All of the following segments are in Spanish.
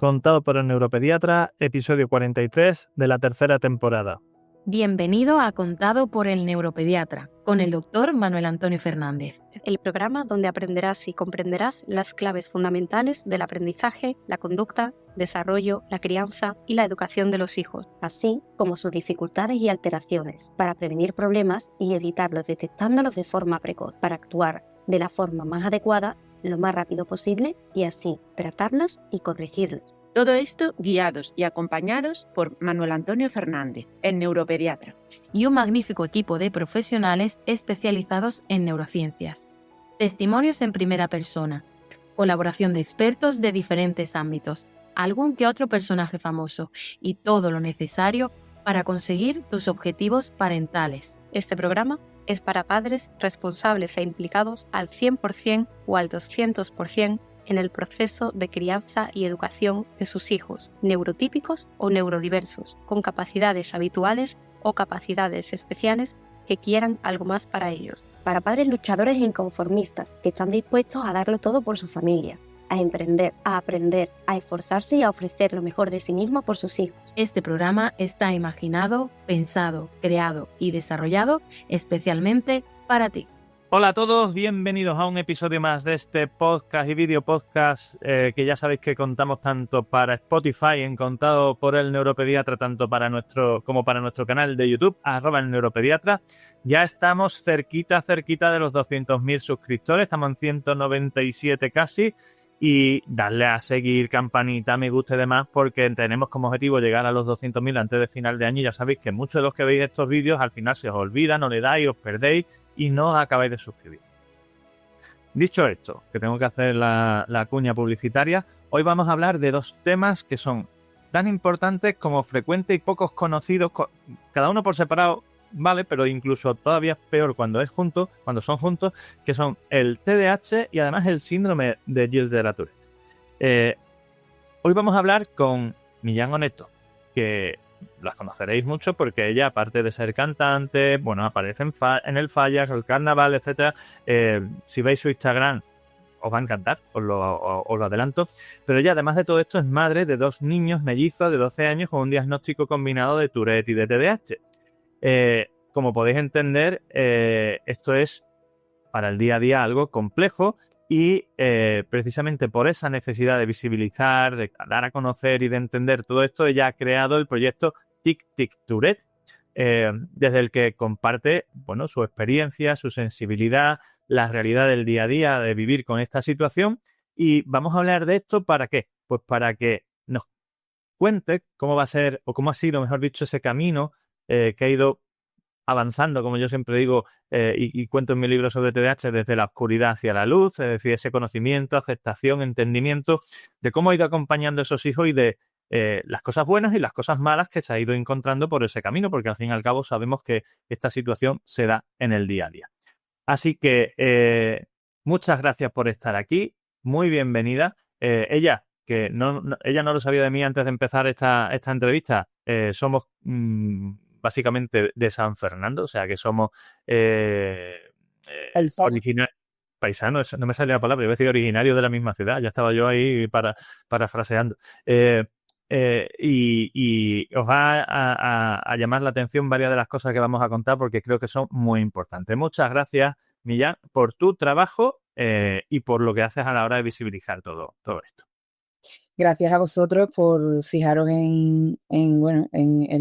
Contado por el neuropediatra, episodio 43 de la tercera temporada. Bienvenido a Contado por el neuropediatra, con el doctor Manuel Antonio Fernández. El programa donde aprenderás y comprenderás las claves fundamentales del aprendizaje, la conducta, desarrollo, la crianza y la educación de los hijos, así como sus dificultades y alteraciones, para prevenir problemas y evitarlos detectándolos de forma precoz, para actuar de la forma más adecuada lo más rápido posible y así tratarlos y corregirlos. Todo esto guiados y acompañados por Manuel Antonio Fernández, el neuropediatra. Y un magnífico equipo de profesionales especializados en neurociencias. Testimonios en primera persona. Colaboración de expertos de diferentes ámbitos. Algún que otro personaje famoso. Y todo lo necesario para conseguir tus objetivos parentales. Este programa es para padres responsables e implicados al 100% o al 200% en el proceso de crianza y educación de sus hijos, neurotípicos o neurodiversos, con capacidades habituales o capacidades especiales que quieran algo más para ellos. Para padres luchadores e inconformistas que están dispuestos a darlo todo por su familia, a emprender, a aprender, a esforzarse y a ofrecer lo mejor de sí mismo por sus hijos. Este programa está imaginado, pensado, creado y desarrollado especialmente para ti. Hola a todos, bienvenidos a un episodio más de este podcast y video podcast que ya sabéis que contamos tanto para Spotify en Contado por el Neuropediatra, tanto para como para nuestro canal de YouTube, @el Neuropediatra. Ya estamos cerquita de los 200.000 suscriptores, estamos en 197 casi. Y darle a seguir, campanita, me gusta y demás, porque tenemos como objetivo llegar a los 200.000 antes de final de año. Y ya sabéis que muchos de los que veis estos vídeos al final se os olvida, no le dais, os perdéis y no os acabáis de suscribir. Dicho esto, que tengo que hacer la cuña publicitaria, hoy vamos a hablar de dos temas que son tan importantes como frecuentes y pocos conocidos, cada uno por separado, vale, pero incluso todavía es peor cuando son juntos, que son el TDAH y además el síndrome de Gilles de la Tourette. Hoy vamos a hablar con Millán Oneto, que las conoceréis mucho porque ella, aparte de ser cantante, bueno, aparece en el Fallas, el Carnaval, etcétera. Si veis su Instagram, os va a encantar, os lo adelanto. Pero ella, además de todo esto, es madre de 2 niños mellizos de 12 años con un diagnóstico combinado de Tourette y de TDAH. Como podéis entender, esto es para el día a día algo complejo y precisamente por esa necesidad de visibilizar, de dar a conocer y de entender todo esto, ella ha creado el proyecto Tic Tic Tourette, desde el que comparte, bueno, su experiencia, su sensibilidad, la realidad del día a día de vivir con esta situación. Y vamos a hablar de esto ¿para qué? Pues para que nos cuente cómo va a ser, o cómo ha sido, mejor dicho, ese camino que ha ido avanzando, como yo siempre digo, y cuento en mi libro sobre TDAH, desde la oscuridad hacia la luz, es decir, ese conocimiento, aceptación, entendimiento de cómo ha ido acompañando a esos hijos y de las cosas buenas y las cosas malas que se ha ido encontrando por ese camino, porque al fin y al cabo sabemos que esta situación se da en el día a día. Así que muchas gracias por estar aquí, muy bienvenida. Ella no lo sabía de mí antes de empezar esta entrevista, somos básicamente de San Fernando, o sea que somos paisanos, no me sale la palabra, iba a decir originario de la misma ciudad, ya estaba yo ahí parafraseando. Y os va a llamar la atención varias de las cosas que vamos a contar porque creo que son muy importantes. Muchas gracias, Millán, por tu trabajo y por lo que haces a la hora de visibilizar todo esto. Gracias a vosotros por fijaros en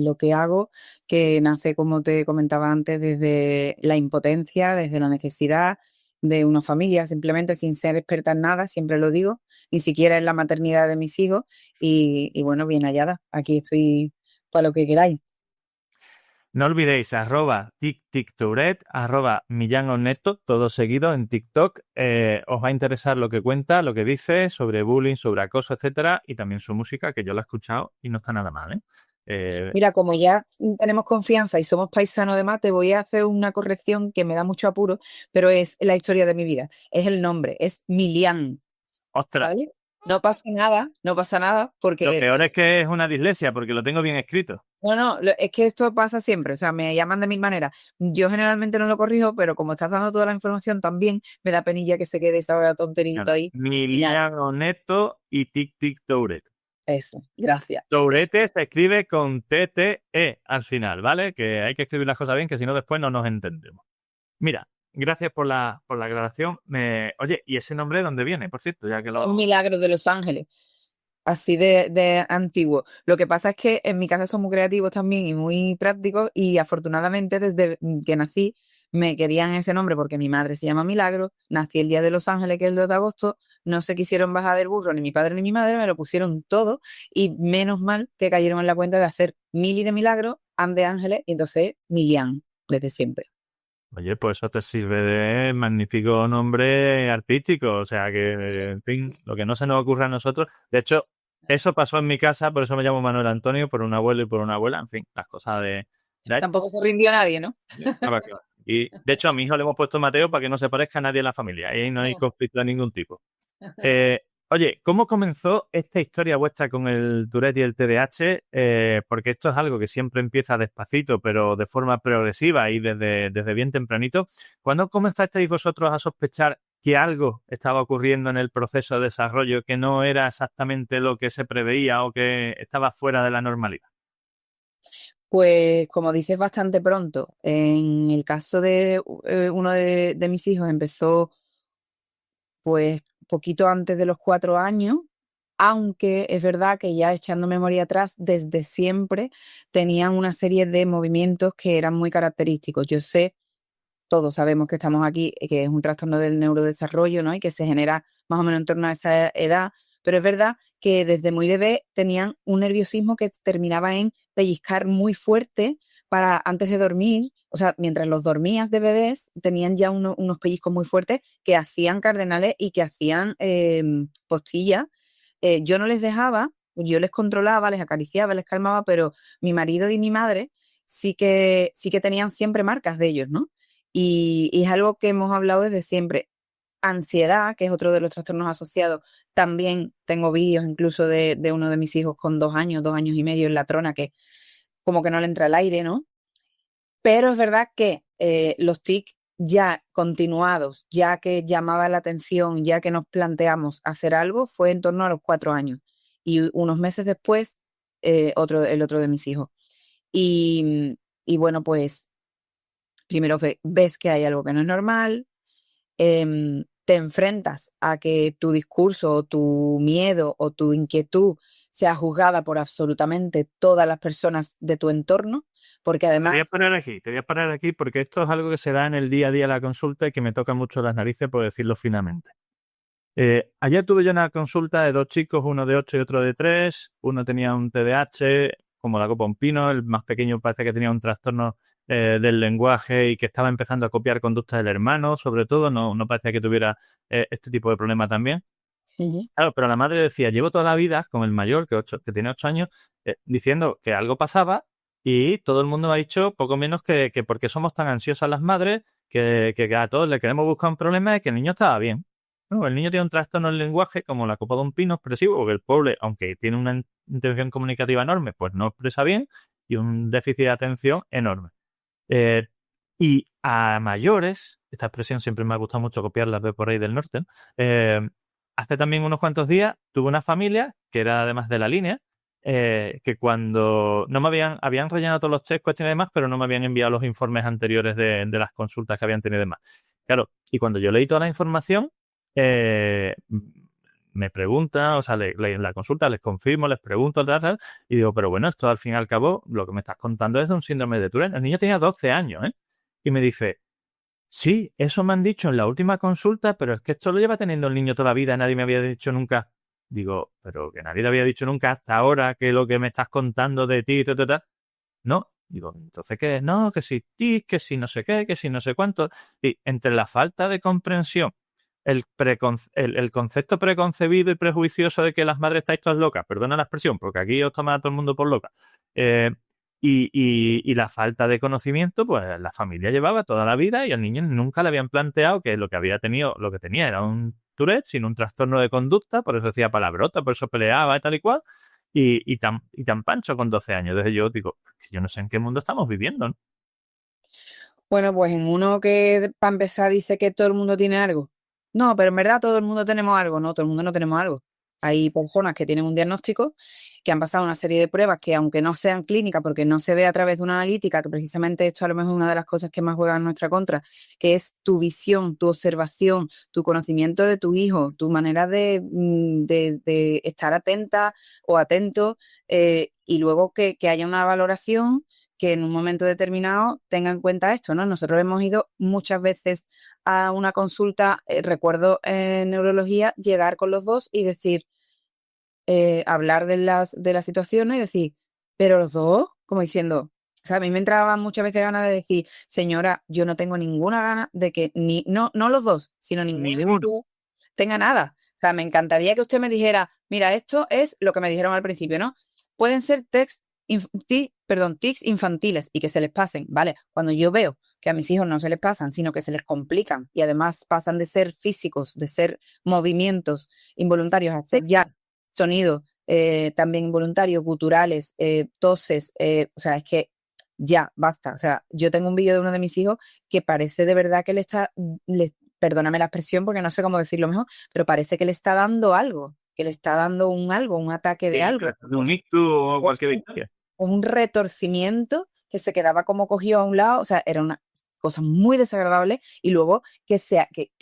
lo que hago, que nace, como te comentaba antes, desde la impotencia, desde la necesidad de una familia, simplemente sin ser experta en nada, siempre lo digo, ni siquiera en la maternidad de mis hijos, y bueno, bien hallada, aquí estoy para lo que queráis. No olvidéis @TicTicTourette, @Millán Oneto, todo seguido en TikTok. Os va a interesar lo que cuenta, lo que dice sobre bullying, sobre acoso, etcétera, y también su música, que yo la he escuchado y no está nada mal, Mira, como ya tenemos confianza y somos paisanos además, te voy a hacer una corrección que me da mucho apuro, pero es la historia de mi vida. Es el nombre, es Milian. ¡Ostras! ¿Vale? No pasa nada, porque... Lo peor es que es una dislexia, porque lo tengo bien escrito. No, es que esto pasa siempre, o sea, me llaman de 1000 maneras. Yo generalmente no lo corrijo, pero como estás dando toda la información también, me da penilla que se quede esa tonterita ahí. Millán Oneto y Tic Tic Tourette. Eso, gracias. Tourette se escribe con TTE al final, ¿vale? Que hay que escribir las cosas bien, que si no después no nos entendemos. Mira, gracias por la aclaración. Oye, ¿y ese nombre de dónde viene, por cierto? Ya que Un milagro de Los Ángeles. Así de antiguo. Lo que pasa es que en mi casa son muy creativos también y muy prácticos y afortunadamente desde que nací me querían ese nombre porque mi madre se llama Milagro, nací el día de Los Ángeles, que es el 2 de agosto, no se quisieron bajar del burro ni mi padre ni mi madre, me lo pusieron todo y menos mal que cayeron en la cuenta de hacer Mili de Milagro, Ann de Ángeles y entonces Milian desde siempre. Oye, pues eso te sirve de magnífico nombre artístico, o sea que, en fin, lo que no se nos ocurre a nosotros. De hecho, eso pasó en mi casa, por eso me llamo Manuel Antonio, por un abuelo y por una abuela, en fin, las cosas de Tampoco se rindió nadie, ¿no? Y de hecho a mi hijo le hemos puesto Mateo para que no se parezca a nadie en la familia, ahí no hay conflicto de ningún tipo. Oye, ¿cómo comenzó esta historia vuestra con el Tourette y el TDAH? Porque esto es algo que siempre empieza despacito, pero de forma progresiva y desde bien tempranito. ¿Cuándo comenzasteis vosotros a sospechar que algo estaba ocurriendo en el proceso de desarrollo que no era exactamente lo que se preveía o que estaba fuera de la normalidad? Pues como dices, bastante pronto. En el caso de uno de mis hijos empezó pues poquito antes de los 4 años, aunque es verdad que ya echando memoria atrás, desde siempre tenían una serie de movimientos que eran muy característicos. Yo sé, todos sabemos que estamos aquí, que es un trastorno del neurodesarrollo, ¿no? Y que se genera más o menos en torno a esa edad, pero es verdad que desde muy bebé tenían un nerviosismo que terminaba en pellizcar muy fuerte para antes de dormir, o sea, mientras los dormías de bebés, tenían ya unos pellizcos muy fuertes que hacían cardenales y que hacían postillas. Yo no les dejaba, yo les controlaba, les acariciaba, les calmaba, pero mi marido y mi madre sí que tenían siempre marcas de ellos, ¿no? Y es algo que hemos hablado desde siempre. Ansiedad, que es otro de los trastornos asociados, también tengo vídeos incluso de uno de mis hijos con 2 años, 2 años y medio en la trona, que como que no le entra el aire, ¿no? Pero es verdad que los tics ya continuados, ya que llamaba la atención, ya que nos planteamos hacer algo, fue en torno a los 4 años. Y unos meses después, el otro de mis hijos. Y bueno, pues primero ves que hay algo que no es normal, te enfrentas a que tu discurso o tu miedo o tu inquietud sea juzgada por absolutamente todas las personas de tu entorno, porque además... Te voy a parar aquí porque esto es algo que se da en el día a día en la consulta y que me toca mucho las narices, por decirlo finamente. Ayer tuve yo una consulta de dos chicos, uno de 8 y otro de 3. Uno tenía un TDAH, como la copa un pino. El más pequeño parece que tenía un trastorno del lenguaje y que estaba empezando a copiar conductas del hermano, sobre todo. No parecía que tuviera este tipo de problema también. Ujú. Claro, pero la madre decía, llevo toda la vida con el mayor, que tiene 8 años, diciendo que algo pasaba y todo el mundo ha dicho poco menos que porque somos tan ansiosas las madres, que a todos le queremos buscar un problema y que el niño estaba bien. No, el niño tiene un trastorno del lenguaje como la copa de un pino expresivo, porque el pobre, aunque tiene una intención comunicativa enorme, pues no expresa bien y un déficit de atención enorme. Eh, y a mayores, esta expresión siempre me ha gustado mucho copiarla de por ahí del norte, ¿no? Hace también unos cuantos días tuve una familia que era además de la línea, que cuando no me habían rellenado todos los test, cuestiones y demás, pero no me habían enviado los informes anteriores de las consultas que habían tenido y demás. Claro, y cuando yo leí toda la información, eh, me preguntan, o sea, la consulta les confirmo, les pregunto, tal, y digo, pero bueno, esto al fin y al cabo, lo que me estás contando es de un síndrome de Tourette. El niño tenía 12 años, ¿eh? Y me dice, sí, eso me han dicho en la última consulta, pero es que esto lo lleva teniendo el niño toda la vida, nadie me había dicho nunca. Digo, pero que nadie te había dicho nunca hasta ahora que lo que me estás contando de ti, no. Digo, entonces, ¿qué? No, que si tic, que si no sé qué, que si no sé cuánto. Y entre la falta de comprensión, el concepto preconcebido y prejuicioso de que las madres estáis todas locas, perdona la expresión, porque aquí os toma a todo el mundo por loca, y la falta de conocimiento, pues la familia llevaba toda la vida y al niño nunca le habían planteado que lo que había tenido, lo que tenía era un Tourette, sin un trastorno de conducta, por eso decía palabrota, por eso peleaba y tal y cual, y tan pancho con 12 años. Desde yo digo, que yo no sé en qué mundo estamos viviendo, ¿no? Bueno, pues en uno que para empezar dice que todo el mundo tiene algo. No, pero en verdad todo el mundo tenemos algo, no, todo el mundo no tenemos algo. Hay personas que tienen un diagnóstico, que han pasado una serie de pruebas que, aunque no sean clínicas, porque no se ve a través de una analítica, que precisamente esto a lo mejor es una de las cosas que más juega en nuestra contra, que es tu visión, tu observación, tu conocimiento de tu hijo, tu manera de estar atenta o atento, y luego que haya una valoración que en un momento determinado tenga en cuenta esto, ¿no? Nosotros hemos ido muchas veces a una consulta, recuerdo en neurología, llegar con los dos y decir, hablar de la situación, ¿no? Y decir, pero los dos, como diciendo, o sea, a mí me entraban muchas veces ganas de decir, señora, yo no tengo ninguna gana de que no los dos, sino ninguno tenga nada. O sea, me encantaría que usted me dijera, mira, esto es lo que me dijeron al principio, ¿no? Pueden ser tics infantiles y que se les pasen, ¿vale? Cuando yo veo que a mis hijos no se les pasan, sino que se les complican y además pasan de ser físicos, de ser movimientos involuntarios a ser ya sonidos también involuntarios, guturales, toses, o sea, es que ya, basta. O sea, yo tengo un vídeo de uno de mis hijos que parece de verdad que perdóname la expresión porque no sé cómo decirlo mejor, pero parece que le está dando algo, que le está dando un ataque de algo. De un ictus o cualquier victoria. Un retorcimiento que se quedaba como cogido a un lado, o sea, era una cosa muy desagradable y luego que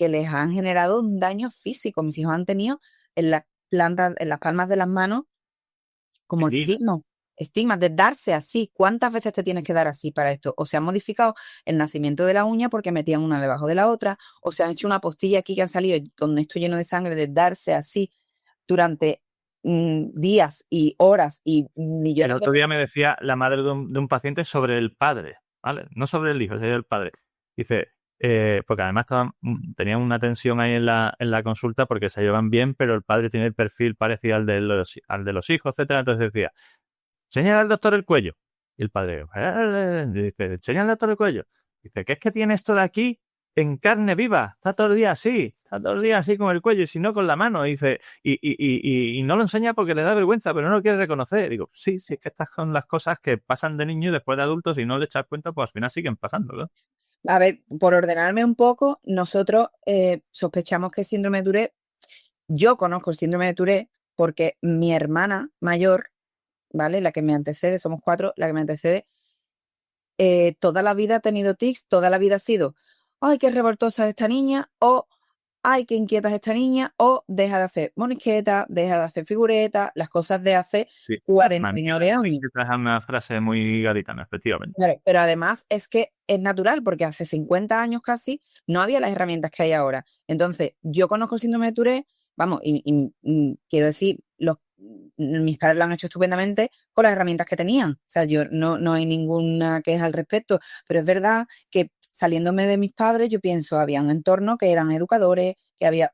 les han generado un daño físico. Mis hijos han tenido en las plantas, en las palmas de las manos, como estigmas de darse así. ¿Cuántas veces te tienes que dar así para esto? O se ha modificado el nacimiento de la uña porque metían una debajo de la otra, o se han hecho una postilla aquí que ha salido con esto lleno de sangre de darse así durante días y horas y millones. El otro día me decía la madre de un paciente sobre el padre, ¿vale? No sobre el hijo, sobre el padre. Dice, porque además tenían una tensión ahí en la consulta porque se llevan bien, pero el padre tiene el perfil parecido al de los hijos, etcétera. Entonces decía, señala al doctor el cuello. Y el padre dice, señala al doctor el cuello. Dice, ¿qué es que tiene esto de aquí en carne viva? Está todo el día así con el cuello, y si no con la mano. Y dice, y no lo enseña porque le da vergüenza, pero no lo quiere reconocer. Digo, sí, es que estas son las cosas que pasan de niño y después de adultos, y no le echas cuenta, pues al final siguen pasando, ¿no? A ver, por ordenarme un poco, nosotros sospechamos que síndrome de Tourette. Yo conozco el síndrome de Tourette porque mi hermana mayor, ¿vale? La que me antecede, somos 4, la que me antecede, toda la vida ha tenido tics, toda la vida ha sido, ay, qué revoltosa es esta niña, o ay, qué inquieta es esta niña, o deja de hacer monisqueta, deja de hacer figureta, las cosas de hace 49 años. Es una frase muy gaditana, efectivamente. Claro, pero además es que es natural, porque hace 50 años casi no había las herramientas que hay ahora. Entonces, yo conozco el síndrome de Tourette, vamos, y quiero decir, mis padres lo han hecho estupendamente con las herramientas que tenían. O sea, yo no hay ninguna queja al respecto, pero es verdad que saliéndome de mis padres, yo pienso, había un entorno que eran educadores, que había,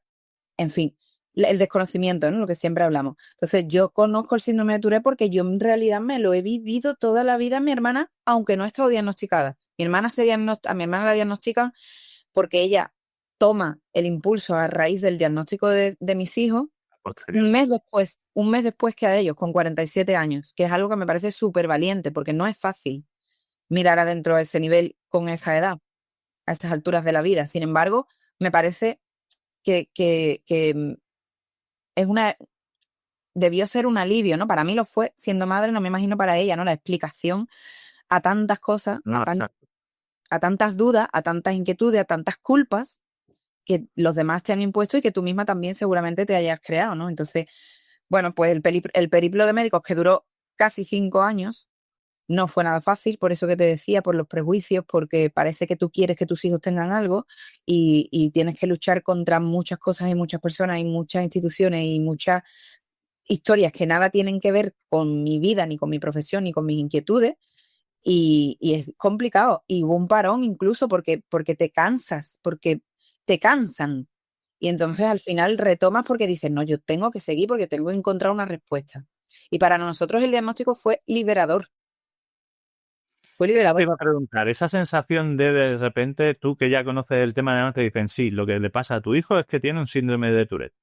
en fin, el desconocimiento, ¿no? Lo que siempre hablamos. Entonces, yo conozco el síndrome de Tourette porque yo en realidad me lo he vivido toda la vida en mi hermana, aunque no he estado diagnosticada. A mi hermana la diagnostican porque ella toma el impulso a raíz del diagnóstico de mis hijos un mes después que a ellos, con 47 años, que es algo que me parece súper valiente, porque no es fácil mirar adentro a ese nivel con esa edad, a esas alturas de la vida. Sin embargo, me parece que debió ser un alivio, ¿no? Para mí lo fue, siendo madre, no me imagino para ella, ¿no? La explicación a tantas cosas, a tantas dudas, a tantas inquietudes, a tantas culpas que los demás te han impuesto y que tú misma también seguramente te hayas creado, ¿no? Entonces, bueno, pues el periplo de médicos que duró casi 5 años no fue nada fácil, por eso que te decía, por los prejuicios, porque parece que tú quieres que tus hijos tengan algo y tienes que luchar contra muchas cosas y muchas personas y muchas instituciones y muchas historias que nada tienen que ver con mi vida, ni con mi profesión, ni con mis inquietudes, y es complicado. Y hubo un parón incluso porque te cansas, porque te cansan. Y entonces al final retomas porque dices, no, yo tengo que seguir porque tengo que encontrar una respuesta. Y para nosotros el diagnóstico fue liberador. Fue liberador. Te iba a preguntar, esa sensación de repente, tú que ya conoces el tema, te dicen, sí, lo que le pasa a tu hijo es que tiene un síndrome de Tourette.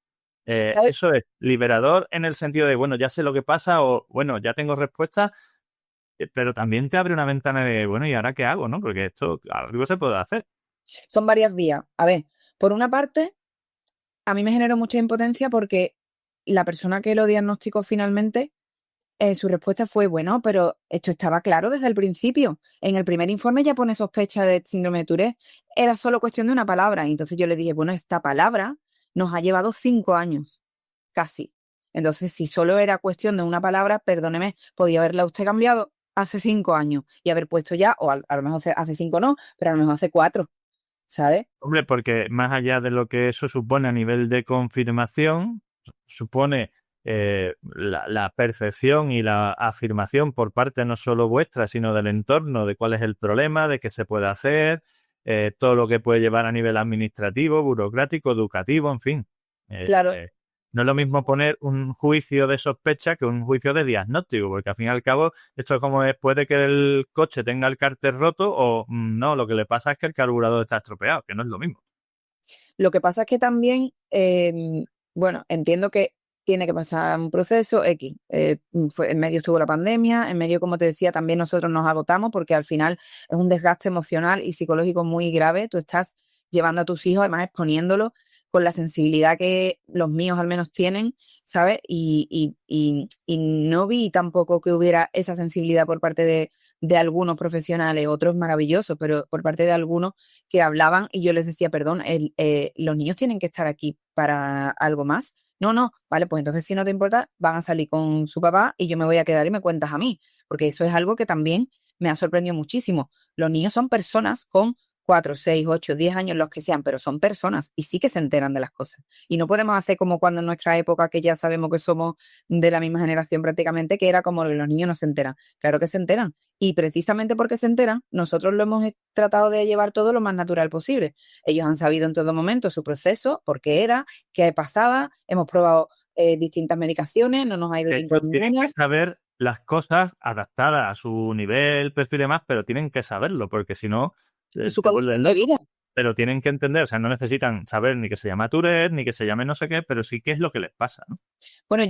Eso es liberador en el sentido de, bueno, ya sé lo que pasa o, bueno, ya tengo respuesta, pero también te abre una ventana de, bueno, ¿y ahora qué hago, no? Porque esto, algo se puede hacer. Son varias vías. A ver, por una parte, a mí me generó mucha impotencia porque la persona que lo diagnosticó finalmente, su respuesta fue, bueno, pero esto estaba claro desde el principio. En el primer informe ya pone sospecha de síndrome de Tourette. Era solo cuestión de una palabra. Y entonces yo le dije, bueno, esta palabra nos ha llevado 5 años, casi. Entonces, si solo era cuestión de una palabra, perdóneme, podía haberla usted cambiado hace 5 años y haber puesto ya, o a lo mejor hace 5 no, pero a lo mejor hace 4, ¿sabes? Hombre, porque más allá de lo que eso supone a nivel de confirmación, supone la percepción y la afirmación por parte no solo vuestra, sino del entorno, de cuál es el problema, de qué se puede hacer, todo lo que puede llevar a nivel administrativo, burocrático, educativo, en fin. Claro. No es lo mismo poner un juicio de sospecha que un juicio de diagnóstico, porque al fin y al cabo esto es como puede que el coche tenga el cárter roto o no, lo que le pasa es que el carburador está estropeado, que no es lo mismo. Lo que pasa es que también, bueno, entiendo que tiene que pasar un proceso X. En medio estuvo la pandemia, en medio, como te decía, también nosotros nos agotamos porque al final es un desgaste emocional y psicológico muy grave. Tú estás llevando a tus hijos, además exponiéndolos con la sensibilidad que los míos al menos tienen, ¿sabes? Y no vi tampoco que hubiera esa sensibilidad por parte de algunos profesionales, otros maravillosos, pero por parte de algunos que hablaban y yo les decía, perdón, los niños tienen que estar aquí para algo más. No, vale, pues entonces si no te importa, van a salir con su papá y yo me voy a quedar y me cuentas a mí, porque eso es algo que también me ha sorprendido muchísimo. Los niños son personas con 4, 6, 8, 10 años, los que sean, pero son personas y sí que se enteran de las cosas. Y no podemos hacer como cuando en nuestra época, que ya sabemos que somos de la misma generación prácticamente, que era como que los niños no se enteran. Claro que se enteran. Y precisamente porque se enteran, nosotros lo hemos tratado de llevar todo lo más natural posible. Ellos han sabido en todo momento su proceso, por qué era, qué pasaba, hemos probado distintas medicaciones, no nos ha ido De bien hecho, con tienen que ninguna. saber las cosas adaptadas a su nivel, perfil y demás, pero tienen que saberlo, porque si no, Y su se condición vuelven de locos. vida. Pero tienen que entender, o sea, no necesitan saber ni que se llama Tourette, ni que se llame no sé qué, pero sí qué es lo que les pasa, ¿no? Bueno,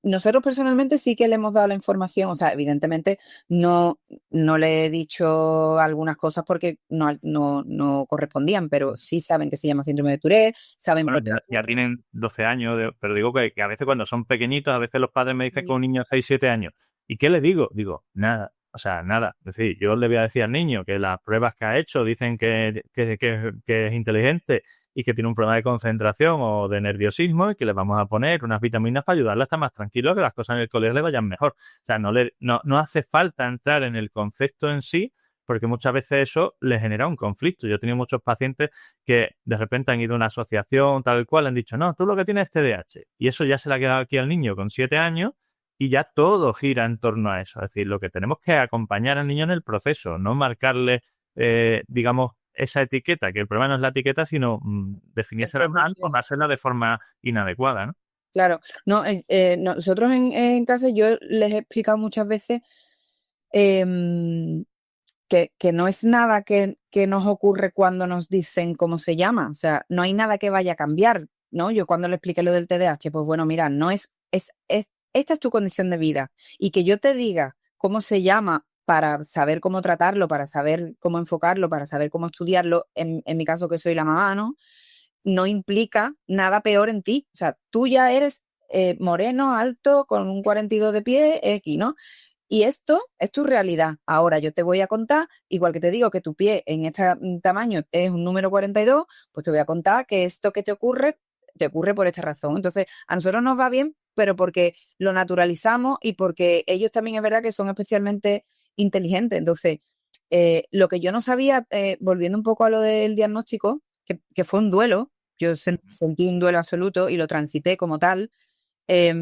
nosotros personalmente sí que le hemos dado la información, o sea, evidentemente no le he dicho algunas cosas porque no correspondían, pero sí saben que se llama síndrome de Tourette, saben Bueno, por qué ya ocurre. tienen 12 años, pero digo que a veces cuando son pequeñitos, a veces los padres me dicen con un niño de 6, 7 años, ¿y qué le digo? Digo, nada, o sea, nada. Es decir, yo le voy a decir al niño que las pruebas que ha hecho dicen que es inteligente y que tiene un problema de concentración o de nerviosismo y que le vamos a poner unas vitaminas para ayudarle a estar más tranquilo, que las cosas en el colegio le vayan mejor. O sea, no hace falta entrar en el concepto en sí, porque muchas veces eso le genera un conflicto. Yo he tenido muchos pacientes que de repente han ido a una asociación tal cual, han dicho, no, tú lo que tienes es TDAH. Y eso ya se le ha quedado aquí al niño con 7 años y ya todo gira en torno a eso. Es decir, lo que tenemos que acompañar al niño en el proceso, no marcarle, digamos, esa etiqueta, que el problema no es la etiqueta, sino definírsela mal o dársela de forma inadecuada, ¿no? Claro, no, nosotros en casa yo les he explicado muchas veces em, que no es nada que nos ocurre cuando nos dicen cómo se llama, o sea, no hay nada que vaya a cambiar, ¿no? Yo cuando le expliqué lo del TDAH, pues bueno, mira, no esta es tu condición de vida y que yo te diga cómo se llama para saber cómo tratarlo, para saber cómo enfocarlo, para saber cómo estudiarlo, en mi caso que soy la mamá, ¿no? No implica nada peor en ti, o sea, tú ya eres moreno, alto, con un 42 de pie, X, ¿no? Y esto es tu realidad. Ahora yo te voy a contar, igual que te digo que tu pie en este tamaño es un número 42, pues te voy a contar que esto que te ocurre por esta razón. Entonces, a nosotros nos va bien, pero porque lo naturalizamos y porque ellos también es verdad que son especialmente inteligentes. Entonces, lo que yo no sabía, volviendo un poco a lo del diagnóstico, que fue un duelo, yo sentí un duelo absoluto y lo transité como tal, es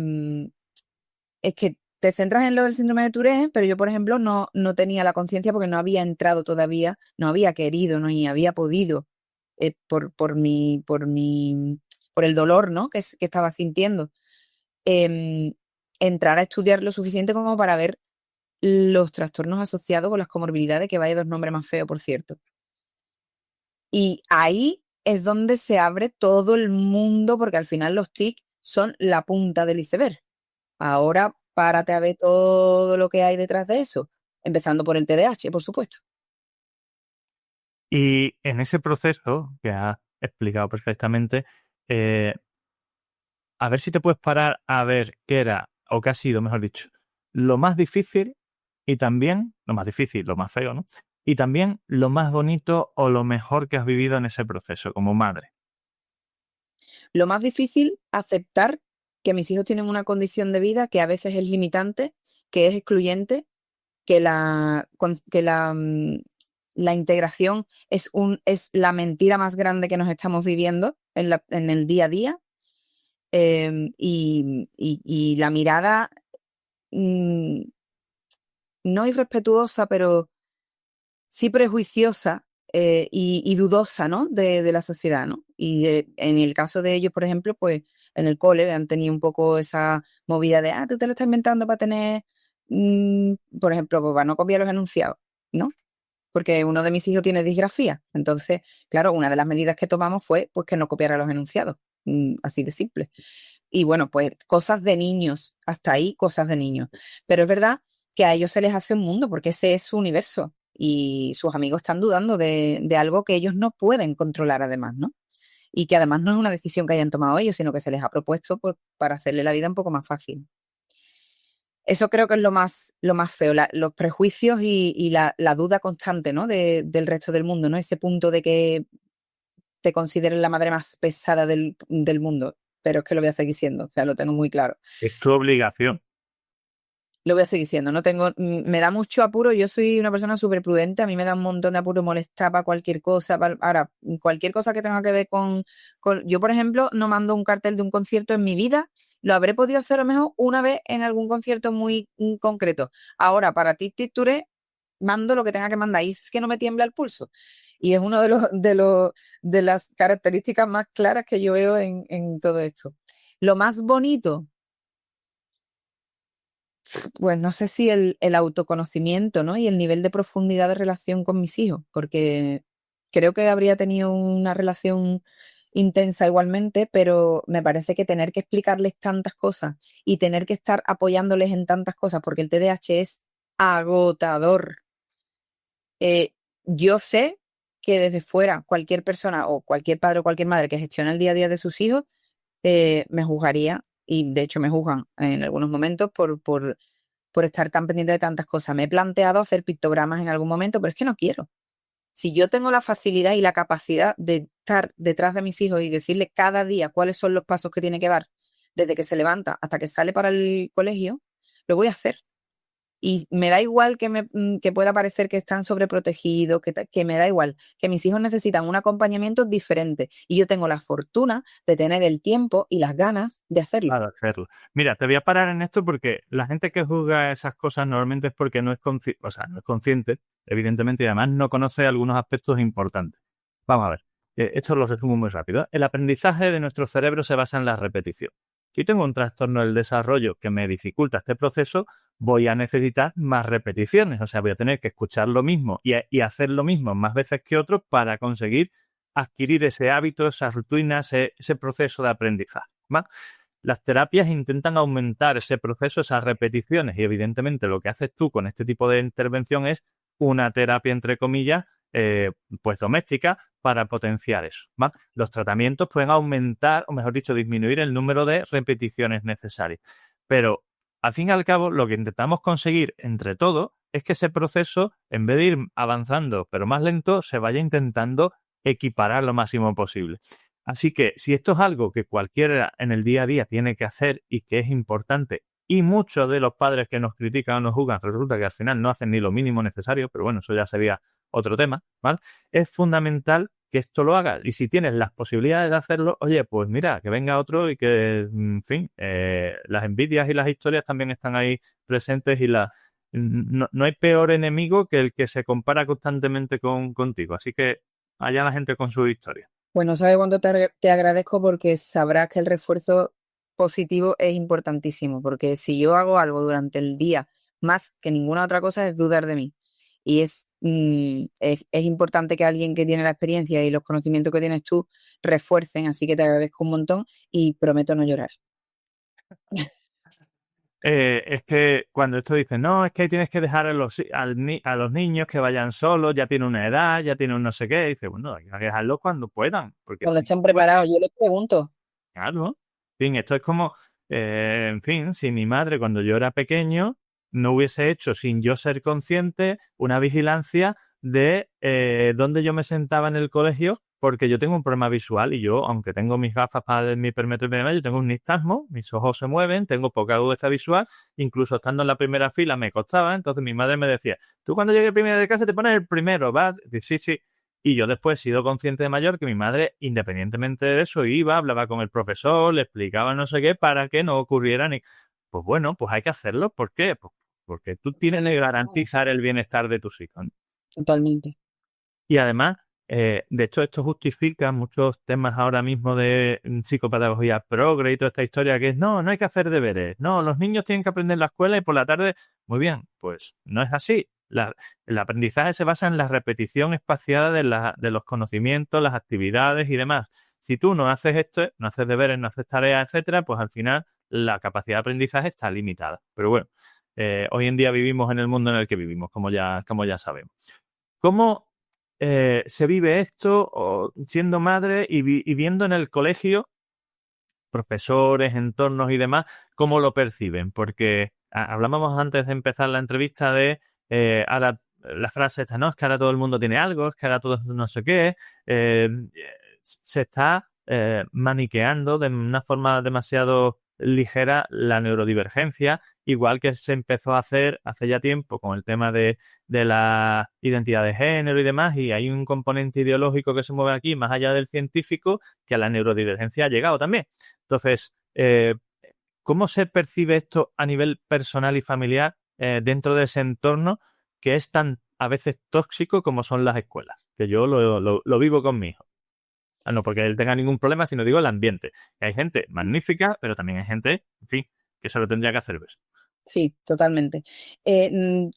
que te centras en lo del síndrome de Tourette, pero yo, por ejemplo, no tenía la conciencia porque no había entrado todavía, no había querido, no ni había podido por el dolor, ¿no? que estaba sintiendo. em, Entrar a estudiar lo suficiente como para ver los trastornos asociados con las comorbilidades, que vaya dos nombres más feos, por cierto. Y ahí es donde se abre todo el mundo, porque al final los TIC son la punta del iceberg. Ahora párate a ver todo lo que hay detrás de eso, empezando por el TDAH, por supuesto. Y en ese proceso, que has explicado perfectamente, a ver si te puedes parar a ver qué era, o qué ha sido, mejor dicho, lo más difícil y también, lo más difícil, lo más feo, ¿no? Y también lo más bonito o lo mejor que has vivido en ese proceso como madre. Lo más difícil, aceptar que mis hijos tienen una condición de vida que a veces es limitante, que es excluyente, que la integración es la mentira más grande que nos estamos viviendo en el día a día. Y la mirada mm, no irrespetuosa, pero sí prejuiciosa y dudosa, ¿no? de la sociedad, ¿no? En el caso de ellos, por ejemplo, pues en el cole han tenido un poco esa movida de, tú te lo estás inventando para tener, por ejemplo, pues, para no copiar los enunciados, ¿no? Porque uno de mis hijos tiene disgrafía. Entonces, claro, una de las medidas que tomamos fue pues que no copiara los enunciados, así de simple. Y bueno, pues cosas de niños, hasta ahí cosas de niños. Pero es verdad que a ellos se les hace un mundo porque ese es su universo y sus amigos están dudando de algo que ellos no pueden controlar además, ¿no? Y que además no es una decisión que hayan tomado ellos, sino que se les ha propuesto pues, para hacerle la vida un poco más fácil. Eso creo que es lo más feo, los prejuicios y la duda constante, ¿no? del resto del mundo, ¿no? Ese punto de que te consideren la madre más pesada del mundo, pero es que lo voy a seguir siendo, o sea, lo tengo muy claro. Es tu obligación. Lo voy a seguir siendo, no tengo, me da mucho apuro, yo soy una persona súper prudente, a mí me da un montón de apuro molestar para cualquier cosa, ahora, cualquier cosa que tenga que ver yo por ejemplo, no mando un cartel de un concierto en mi vida, lo habré podido hacer a lo mejor una vez en algún concierto muy concreto, ahora para Tic Touré mando lo que tenga que mandar, y es que no me tiembla el pulso, y es uno de las características más claras que yo veo en todo esto. Lo más bonito, pues no sé si el autoconocimiento, ¿no? Y el nivel de profundidad de relación con mis hijos, porque creo que habría tenido una relación intensa igualmente, pero me parece que tener que explicarles tantas cosas y tener que estar apoyándoles en tantas cosas, porque el TDAH es agotador. Yo sé que desde fuera cualquier persona o cualquier padre o cualquier madre que gestiona el día a día de sus hijos me juzgaría, y de hecho me juzgan en algunos momentos por estar tan pendiente de tantas cosas. Me he planteado hacer pictogramas en algún momento, pero es que no quiero. Si yo tengo la facilidad y la capacidad de estar detrás de mis hijos y decirles cada día cuáles son los pasos que tiene que dar, desde que se levanta hasta que sale para el colegio, lo voy a hacer. Y me da igual que pueda parecer que están sobreprotegidos, que me da igual, que mis hijos necesitan un acompañamiento diferente. Y yo tengo la fortuna de tener el tiempo y las ganas de hacerlo. Claro, hacerlo. Mira, te voy a parar en esto porque la gente que juzga esas cosas normalmente es porque no es no es consciente, evidentemente, y además no conoce algunos aspectos importantes. Vamos a ver, esto lo resumo muy rápido. El aprendizaje de nuestro cerebro se basa en la repetición. Si tengo un trastorno del desarrollo que me dificulta este proceso, voy a necesitar más repeticiones. O sea, voy a tener que escuchar lo mismo y hacer lo mismo más veces que otros para conseguir adquirir ese hábito, esa rutina, ese proceso de aprendizaje, ¿vale? Las terapias intentan aumentar ese proceso, esas repeticiones, y evidentemente lo que haces tú con este tipo de intervención es una terapia, entre comillas, pues doméstica para potenciar eso, ¿vale? Los tratamientos pueden aumentar, o mejor dicho, disminuir el número de repeticiones necesarias. Pero, al fin y al cabo, lo que intentamos conseguir entre todos es que ese proceso, en vez de ir avanzando, pero más lento, se vaya intentando equiparar lo máximo posible. Así que si esto es algo que cualquiera en el día a día tiene que hacer y que es importante, y muchos de los padres que nos critican o nos juzgan resulta que al final no hacen ni lo mínimo necesario, pero bueno, eso ya sería otro tema, ¿vale? Es fundamental que esto lo hagas. Y si tienes las posibilidades de hacerlo, oye, pues mira, que venga otro y que, en fin, las envidias y las historias también están ahí presentes y no hay peor enemigo que el que se compara constantemente contigo. Así que allá la gente con su historia. Pues no sabes cuánto te agradezco, porque sabrás que el refuerzo positivo es importantísimo, porque si yo hago algo durante el día más que ninguna otra cosa es dudar de mí. Y es importante que alguien que tiene la experiencia y los conocimientos que tienes tú refuercen, así que te agradezco un montón y prometo no llorar. Es que cuando esto dice, no, es que tienes que dejar a los niños que vayan solos, ya tienen una edad, ya tienen un no sé qué, dice, bueno, hay que dejarlos cuando puedan. Porque Cuando estén preparados, yo les pregunto. claro, En fin, esto es como, en fin, si mi madre cuando yo era pequeño no hubiese hecho, sin yo ser consciente, una vigilancia de dónde yo me sentaba en el colegio, porque yo tengo un problema visual y yo, aunque tengo mis gafas para el hipermetro y medio, yo tengo un nistagmo, mis ojos se mueven, tengo poca agudeza visual, incluso estando en la primera fila me costaba, entonces mi madre me decía, tú cuando llegues primero de casa te pones el primero, ¿vas? Sí, sí. Y yo después he sido consciente de mayor que mi madre, independientemente de eso, iba, hablaba con el profesor, le explicaba no sé qué para que no ocurriera ni... Pues bueno, pues hay que hacerlo. ¿Por qué? Pues porque tú tienes que garantizar el bienestar de tus hijos, ¿no? Totalmente. Y además, de hecho, esto justifica muchos temas ahora mismo de psicopedagogía progre y toda esta historia que es, no hay que hacer deberes, no, los niños tienen que aprender en la escuela y por la tarde, muy bien, pues no es así. El aprendizaje se basa en la repetición espaciada de los conocimientos, las actividades y demás. Si tú no haces esto, no haces deberes, no haces tareas, etcétera, pues al final la capacidad de aprendizaje está limitada. Pero bueno, hoy en día vivimos en el mundo en el que vivimos, como ya sabemos. ¿Cómo se vive esto siendo madre y viendo en el colegio profesores, entornos y demás, cómo lo perciben? Porque hablábamos antes de empezar la entrevista de ahora la frase esta, no, es que ahora todo el mundo tiene algo, es que ahora todo no sé qué, se está maniqueando de una forma demasiado ligera la neurodivergencia, igual que se empezó a hacer hace ya tiempo con el tema de la identidad de género y demás, y hay un componente ideológico que se mueve aquí más allá del científico, que a la neurodivergencia ha llegado también. Entonces, ¿cómo se percibe esto a nivel personal y familiar dentro de ese entorno que es tan a veces tóxico como son las escuelas? Que yo lo vivo con mi hijo. No porque él tenga ningún problema, sino digo el ambiente. Que hay gente magnífica, pero también hay gente, en fin, que se lo tendría que hacer ver. Sí, totalmente.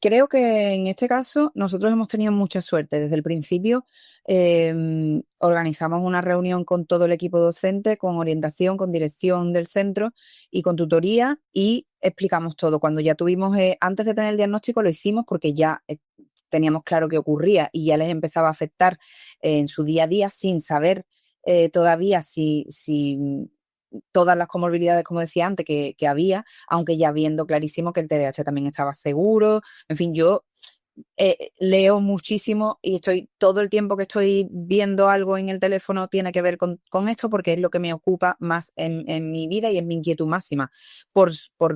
Creo que en este caso nosotros hemos tenido mucha suerte. Desde el principio organizamos una reunión con todo el equipo docente, con orientación, con dirección del centro y con tutoría y explicamos todo. Cuando ya tuvimos, antes de tener el diagnóstico lo hicimos porque ya teníamos claro qué ocurría y ya les empezaba a afectar en su día a día sin saber todavía si todas las comorbilidades, como decía antes, que había, aunque ya viendo clarísimo que el TDAH también estaba seguro. En fin, yo leo muchísimo y estoy todo el tiempo que estoy viendo algo en el teléfono tiene que ver con esto porque es lo que me ocupa más en mi vida y es mi inquietud máxima. Por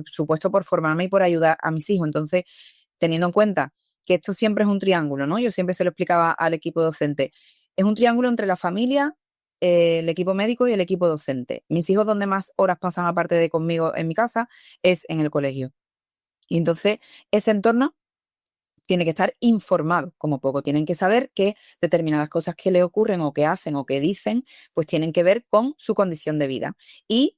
supuesto, por formarme y por ayudar a mis hijos. Entonces, teniendo en cuenta que esto siempre es un triángulo, ¿no? Yo siempre se lo explicaba al equipo docente. Es un triángulo entre la familia, el equipo médico y el equipo docente. Mis hijos donde más horas pasan aparte de conmigo en mi casa es en el colegio. Y entonces ese entorno tiene que estar informado, como poco. Tienen que saber que determinadas cosas que le ocurren o que hacen o que dicen, pues tienen que ver con su condición de vida. Y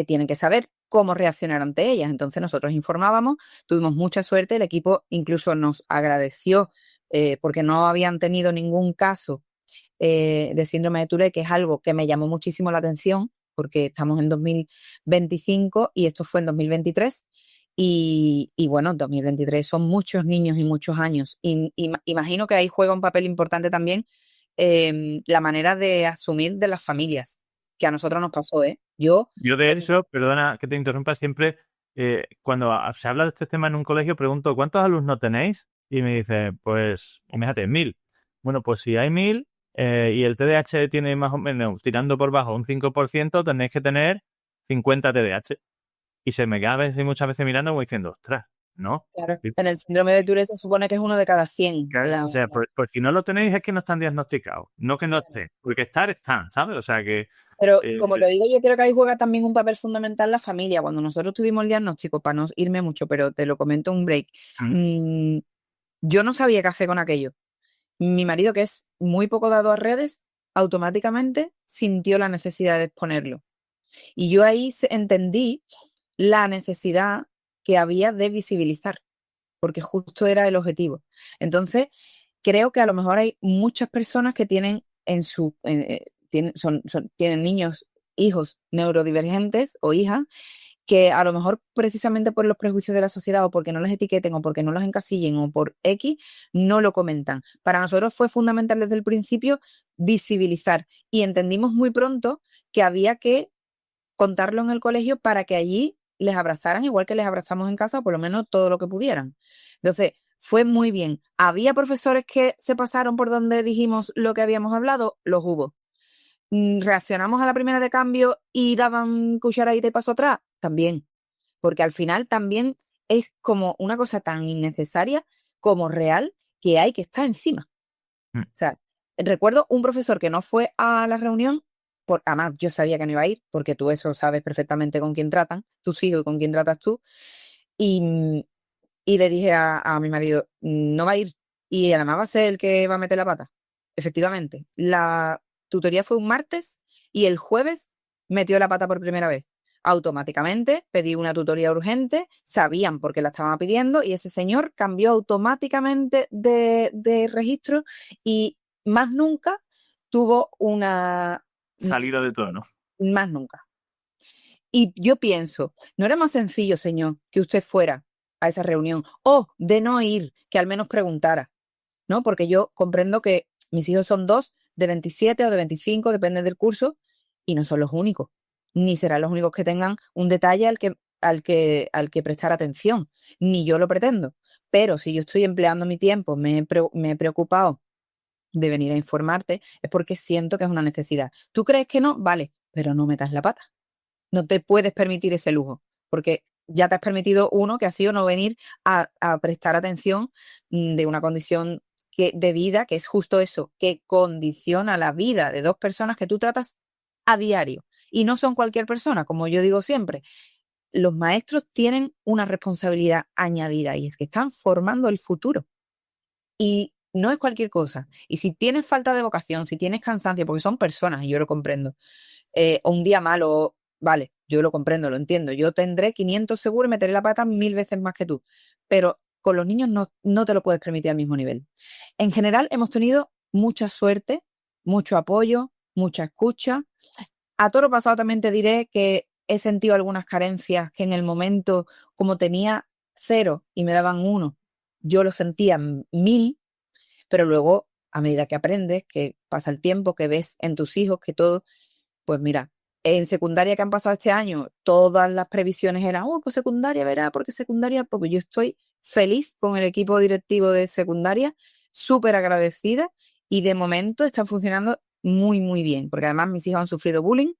tienen que saber cómo reaccionar ante ellas. Entonces nosotros informábamos, tuvimos mucha suerte, el equipo incluso nos agradeció porque no habían tenido ningún caso de síndrome de Tourette, que es algo que me llamó muchísimo la atención, porque estamos en 2025 y esto fue en 2023. Y bueno, 2023 son muchos niños y muchos años. Y imagino que ahí juega un papel importante también la manera de asumir de las familias, que a nosotros nos pasó, ¿eh? Yo de eso, perdona que te interrumpa, siempre cuando se habla de este tema en un colegio pregunto, ¿cuántos alumnos tenéis? Y me dice, pues, imagínate, 1000. Bueno, pues si hay 1000 y el TDAH tiene más o menos, tirando por bajo un 5%, tenéis que tener 50 TDAH. Y se me queda muchas veces mirando como diciendo, ostras, ¿no? claro, Sí. en el síndrome de Tourette se supone que es uno de cada 100. Claro, o sea, pues si no lo tenéis es que no están diagnosticados, no que no estén, porque están, ¿sabes? O sea que... Pero como te digo, yo creo que ahí juega también un papel fundamental la familia. Cuando nosotros tuvimos el diagnóstico, para no irme mucho, pero te lo comento en un break, yo no sabía qué hacer con aquello. Mi marido, que es muy poco dado a redes, automáticamente sintió la necesidad de exponerlo. Y yo ahí entendí la necesidad que había de visibilizar, porque justo era el objetivo. Entonces, creo que a lo mejor hay muchas personas que tienen tienen niños, hijos neurodivergentes o hijas, que a lo mejor precisamente por los prejuicios de la sociedad o porque no los etiqueten o porque no los encasillen o por X, no lo comentan. Para nosotros fue fundamental desde el principio visibilizar y entendimos muy pronto que había que contarlo en el colegio para que allí les abrazaran igual que les abrazamos en casa, o por lo menos todo lo que pudieran. Entonces, fue muy bien. ¿Había profesores que se pasaron por donde dijimos lo que habíamos hablado? Los hubo. ¿Reaccionamos a la primera de cambio y daban cucharadita y paso atrás? También. Porque al final también es como una cosa tan innecesaria como real que hay que estar encima. Mm. O sea, recuerdo un profesor que no fue a la reunión, además yo sabía que no iba a ir, porque tú eso sabes perfectamente con quién tratan, tus hijos y con quién tratas tú, y, y le dije a mi marido, no va a ir, y además va a ser el que va a meter la pata. Efectivamente, la tutoría fue un martes y el jueves metió la pata por primera vez. Automáticamente pedí una tutoría urgente, sabían por qué la estaban pidiendo y ese señor cambió automáticamente de registro y más nunca tuvo una... Salido de tono. Más nunca. Y yo pienso, ¿no era más sencillo, señor, que usted fuera a esa reunión o de no ir, que al menos preguntara? ¿No? Porque yo comprendo que mis hijos son 2 de 27 o de 25, depende del curso, y no son los únicos, ni serán los únicos que tengan un detalle al que prestar atención, ni yo lo pretendo. Pero si yo estoy empleando mi tiempo, me he preocupado de venir a informarte, es porque siento que es una necesidad. ¿Tú crees que no? Vale, pero no metas la pata. No te puedes permitir ese lujo, porque ya te has permitido uno que ha sido no venir a prestar atención de una condición de vida, que es justo eso, que condiciona la vida de dos personas que tú tratas a diario. Y no son cualquier persona, como yo digo siempre. Los maestros tienen una responsabilidad añadida y es que están formando el futuro. Y no es cualquier cosa. Y si tienes falta de vocación, si tienes cansancio, porque son personas, y yo lo comprendo, o un día malo, vale, yo lo comprendo, lo entiendo. Yo tendré 500 seguro y meteré la pata 1000 veces más que tú. Pero con los niños no te lo puedes permitir al mismo nivel. En general, hemos tenido mucha suerte, mucho apoyo, mucha escucha. A toro pasado también te diré que he sentido algunas carencias que en el momento, como tenía 0 y me daban 1, yo lo sentía 1000, pero luego, a medida que aprendes, que pasa el tiempo, que ves en tus hijos que todo, pues mira, en secundaria que han pasado este año, todas las previsiones eran, pues secundaria, verá, porque secundaria, pues yo estoy feliz con el equipo directivo de secundaria, súper agradecida y de momento están funcionando muy, muy bien, porque además mis hijos han sufrido bullying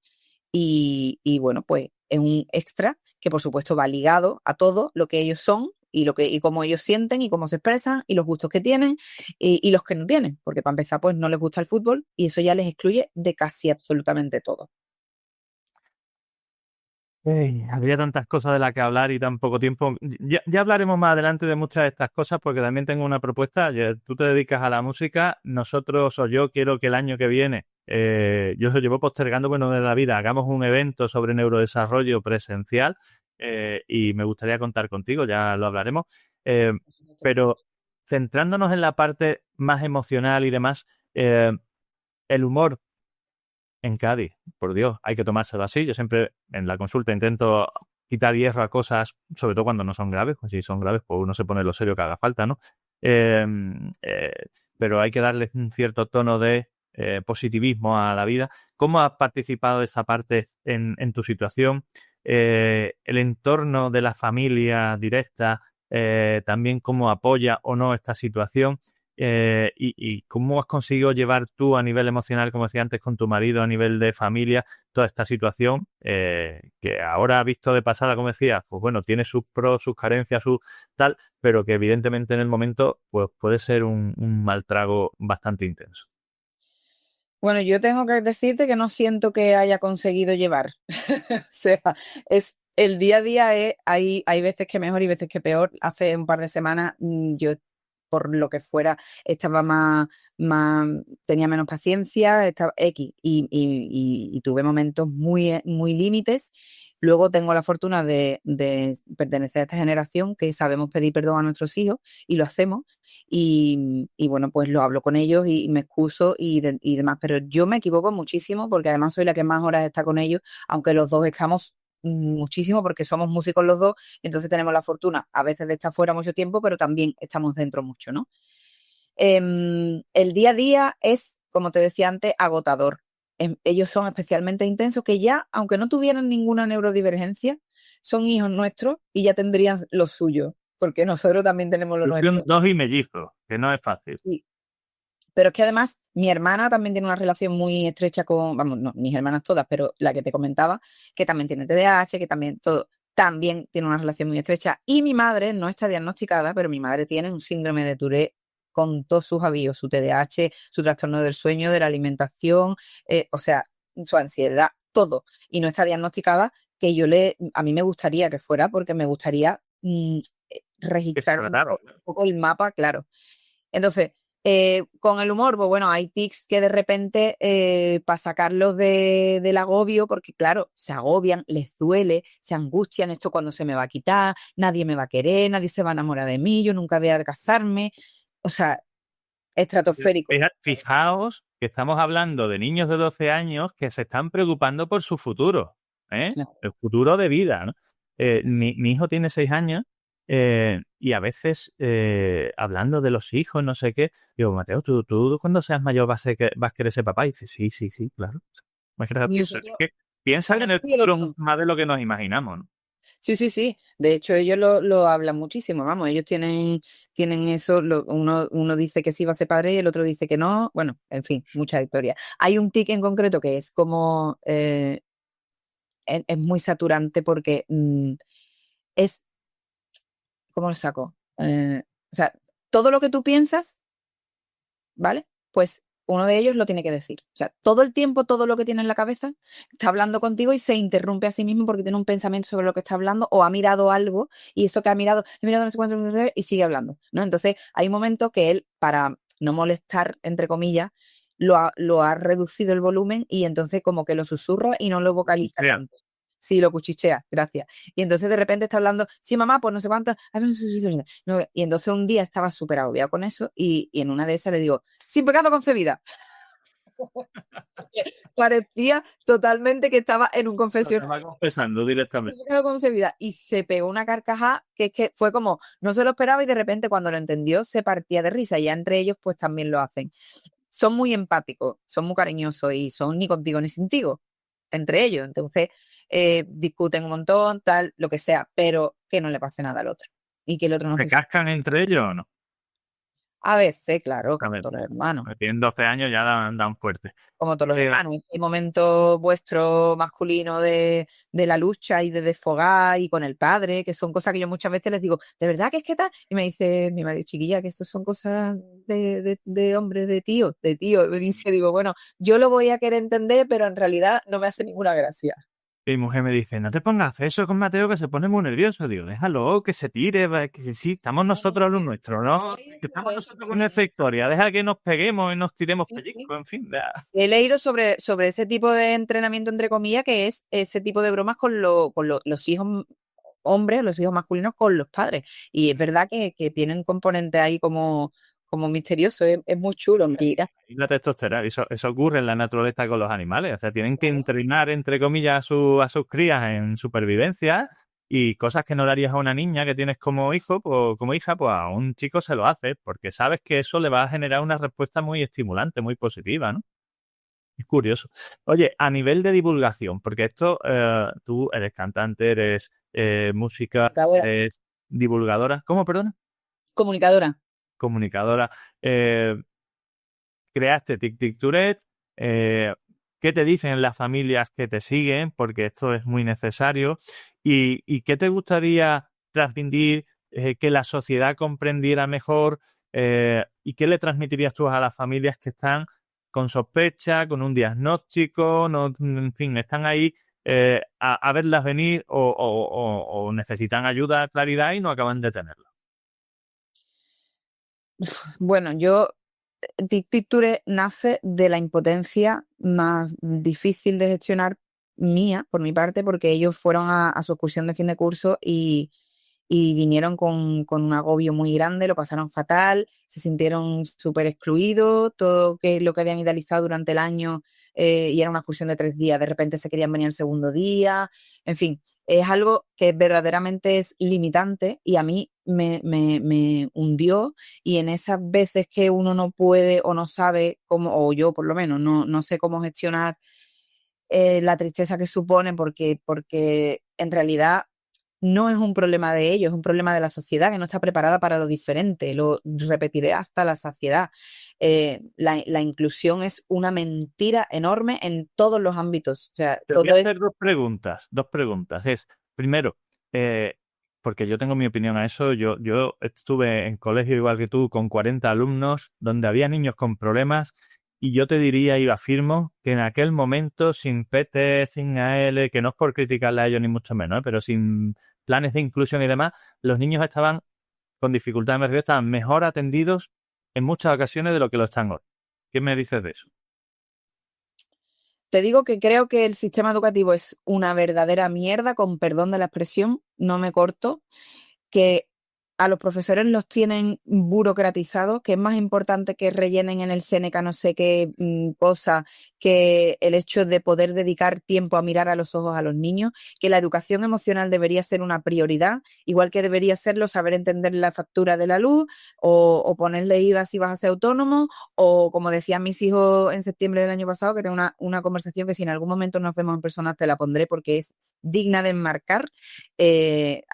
y bueno, pues es un extra que por supuesto va ligado a todo lo que ellos son y cómo ellos sienten y cómo se expresan y los gustos que tienen y los que no tienen, porque para empezar pues no les gusta el fútbol y eso ya les excluye de casi absolutamente todo. Habría tantas cosas de las que hablar y tan poco tiempo. Ya hablaremos más adelante de muchas de estas cosas porque también tengo una propuesta. Tú te dedicas a la música, nosotros o yo quiero que el año que viene, yo lo llevo postergando bueno de la vida, hagamos un evento sobre neurodesarrollo presencial y me gustaría contar contigo, ya lo hablaremos. Pero centrándonos en la parte más emocional y demás, el humor en Cádiz, por Dios, hay que tomárselo así. Yo siempre en la consulta intento quitar hierro a cosas, sobre todo cuando no son graves, pues si son graves, pues uno se pone lo serio que haga falta, ¿no? Eh, eh, pero hay que darle un cierto tono de positivismo a la vida. ¿Cómo has participado de esa parte en tu situación? El entorno de la familia directa, también cómo apoya o no esta situación. Y cómo has conseguido llevar tú a nivel emocional, como decía antes, con tu marido, a nivel de familia, toda esta situación que ahora visto de pasada, como decías, pues bueno, tiene sus pros, sus carencias, su tal, pero que evidentemente en el momento pues puede ser un mal trago bastante intenso. Bueno, yo tengo que decirte que no siento que haya conseguido llevar. O sea, es el día a día hay veces que mejor y veces que peor. Hace un par de semanas yo, por lo que fuera, estaba tenía menos paciencia, estaba X y tuve momentos muy, muy límites. Luego tengo la fortuna de pertenecer a esta generación que sabemos pedir perdón a nuestros hijos y lo hacemos. Y bueno, pues lo hablo con ellos y me excuso y demás, pero yo me equivoco muchísimo porque además soy la que más horas está con ellos, aunque los dos estamos muchísimo porque somos músicos los dos, entonces tenemos la fortuna a veces de estar fuera mucho tiempo, pero también estamos dentro mucho, ¿no? El día a día es, como te decía antes, agotador. ellos son especialmente intensos, que ya, aunque no tuvieran ninguna neurodivergencia, son hijos nuestros y ya tendrían lo suyo, porque nosotros también tenemos lo nuestro. Dos y mellizos, que no es fácil. Sí. Pero es que además mi hermana también tiene una relación muy estrecha con, vamos, no, mis hermanas todas, pero la que te comentaba, que también tiene TDAH, que también todo, también tiene una relación muy estrecha. Y mi madre no está diagnosticada, pero mi madre tiene un síndrome de Tourette con todos sus avíos, su TDAH, su trastorno del sueño, de la alimentación, o sea, su ansiedad, todo. Y no está diagnosticada, que a mí me gustaría que fuera, porque me gustaría registrar un poco el mapa, claro. Entonces, con el humor, pues bueno, hay tics que de repente, para sacarlos del agobio, porque claro, se agobian, les duele, se angustian, esto cuando se me va a quitar, nadie me va a querer, nadie se va a enamorar de mí, yo nunca voy a casarme, o sea, estratosférico. Fijaos que estamos hablando de niños de 12 años que se están preocupando por su futuro, Claro. el futuro de vida, ¿no? Mi hijo tiene 6 años y a veces hablando de los hijos, no sé qué, digo, Mateo, ¿tú cuando seas mayor vas a querer ser papá? Y dice, sí, claro. Es que piensan en el futuro más de lo que nos imaginamos, ¿no? Sí. De hecho, ellos lo hablan muchísimo, vamos, ellos tienen eso, uno dice que sí va a ser padre y el otro dice que no, bueno, en fin, mucha historia. Hay un tic en concreto que es como, es muy saturante porque es, ¿cómo lo saco? O sea, todo lo que tú piensas, ¿vale? Pues uno de ellos lo tiene que decir. O sea, todo el tiempo, todo lo que tiene en la cabeza, está hablando contigo y se interrumpe a sí mismo porque tiene un pensamiento sobre lo que está hablando o ha mirado algo y eso que he mirado no sé cuánto y sigue hablando, ¿no? Entonces, hay un momento que él, para no molestar, entre comillas, lo ha reducido el volumen y entonces como que lo susurra y no lo vocaliza tanto. Sí, lo cuchichea, gracias. Y entonces de repente está hablando, sí, mamá, pues no sé cuánto. Y entonces un día estaba súper agobiado con eso y en una de esas le digo, sin pecado concebida. Parecía totalmente que estaba en un confesionario. Estaba confesando directamente. Sin pecado concebida. Y se pegó una carcajada que es que fue como, no se lo esperaba y de repente cuando lo entendió se partía de risa. Y ya entre ellos pues también lo hacen. Son muy empáticos, son muy cariñosos y son ni contigo ni sin ti, entre ellos. Entonces discuten un montón, tal, lo que sea, pero que no le pase nada al otro. Y que el otro no ¿Se cascan entre ellos o no? A veces, claro, como todos los hermanos. Tienen 12 años, ya dan fuerte. Como todos los hermanos. El momento vuestro masculino de la lucha y de desfogar y con el padre, que son cosas que yo muchas veces les digo, ¿de verdad que es que tal? Y me dice mi madre, chiquilla, que esto son cosas de hombres, de tío. Me dice, digo, bueno, yo lo voy a querer entender, pero en realidad no me hace ninguna gracia. Mi mujer me dice, no te pongas a hacer eso con Mateo, que se pone muy nervioso. Digo, déjalo, que se tire, que sí, estamos nosotros a lo nuestro, ¿no? Que estamos nosotros con nuestra historia, deja que nos peguemos y nos tiremos pellizcos, en fin. He leído sobre ese tipo de entrenamiento, entre comillas, que es ese tipo de bromas con los hijos hombres, los hijos masculinos con los padres. Y es verdad que tienen un componente ahí como misterioso, es muy chulo, mira. La testosterona, eso ocurre en la naturaleza con los animales, o sea, tienen que entrenar, entre comillas, a sus crías en supervivencia y cosas que no le harías a una niña que tienes como hijo, pues, como hija, pues a un chico se lo hace, porque sabes que eso le va a generar una respuesta muy estimulante, muy positiva, ¿no? Es curioso. Oye, a nivel de divulgación, porque esto, tú eres cantante, eres música, eres divulgadora, ¿cómo, perdona? Comunicadora. Creaste Tic Tourette, ¿qué te dicen las familias que te siguen? Porque esto es muy necesario. ¿Y qué te gustaría transmitir, que la sociedad comprendiera mejor? ¿Y qué le transmitirías tú a las familias que están con sospecha, con un diagnóstico, no, en fin, están ahí a verlas venir o necesitan ayuda, claridad y no acaban de tenerla? Bueno, Tic Tourette nace de la impotencia más difícil de gestionar mía, por mi parte, porque ellos fueron a su excursión de fin de curso y vinieron con un agobio muy grande, lo pasaron fatal, se sintieron súper excluidos, todo lo que habían idealizado durante el año y era una excursión de 3 días, de repente se querían venir el segundo día, en fin, es algo que verdaderamente es limitante y a mí me hundió y en esas veces que uno no puede o no sabe cómo, o yo por lo menos, no sé cómo gestionar la tristeza que supone porque en realidad no es un problema de ellos, es un problema de la sociedad que no está preparada para lo diferente. Lo repetiré hasta la saciedad. La inclusión es una mentira enorme en todos los ámbitos. O sea, Te voy a todo es... hacer dos preguntas. Primero, porque yo tengo mi opinión a eso, yo estuve en colegio igual que tú con 40 alumnos, donde había niños con problemas, y yo te diría y afirmo que en aquel momento, sin PT, sin AL, que no es por criticarle a ellos ni mucho menos, pero sin planes de inclusión y demás, los niños estaban con dificultades, me refiero, estaban mejor atendidos en muchas ocasiones de lo que lo están hoy. ¿Qué me dices de eso? Te digo que creo que el sistema educativo es una verdadera mierda, con perdón de la expresión, no me corto, que a los profesores los tienen burocratizados, que es más importante que rellenen en el Séneca no sé qué cosa, que el hecho de poder dedicar tiempo a mirar a los ojos a los niños, que la educación emocional debería ser una prioridad, igual que debería serlo saber entender la factura de la luz o ponerle IVA si vas a ser autónomo, o como decían mis hijos en septiembre del año pasado, que tengo una conversación que si en algún momento nos vemos en persona te la pondré porque es digna de enmarcar,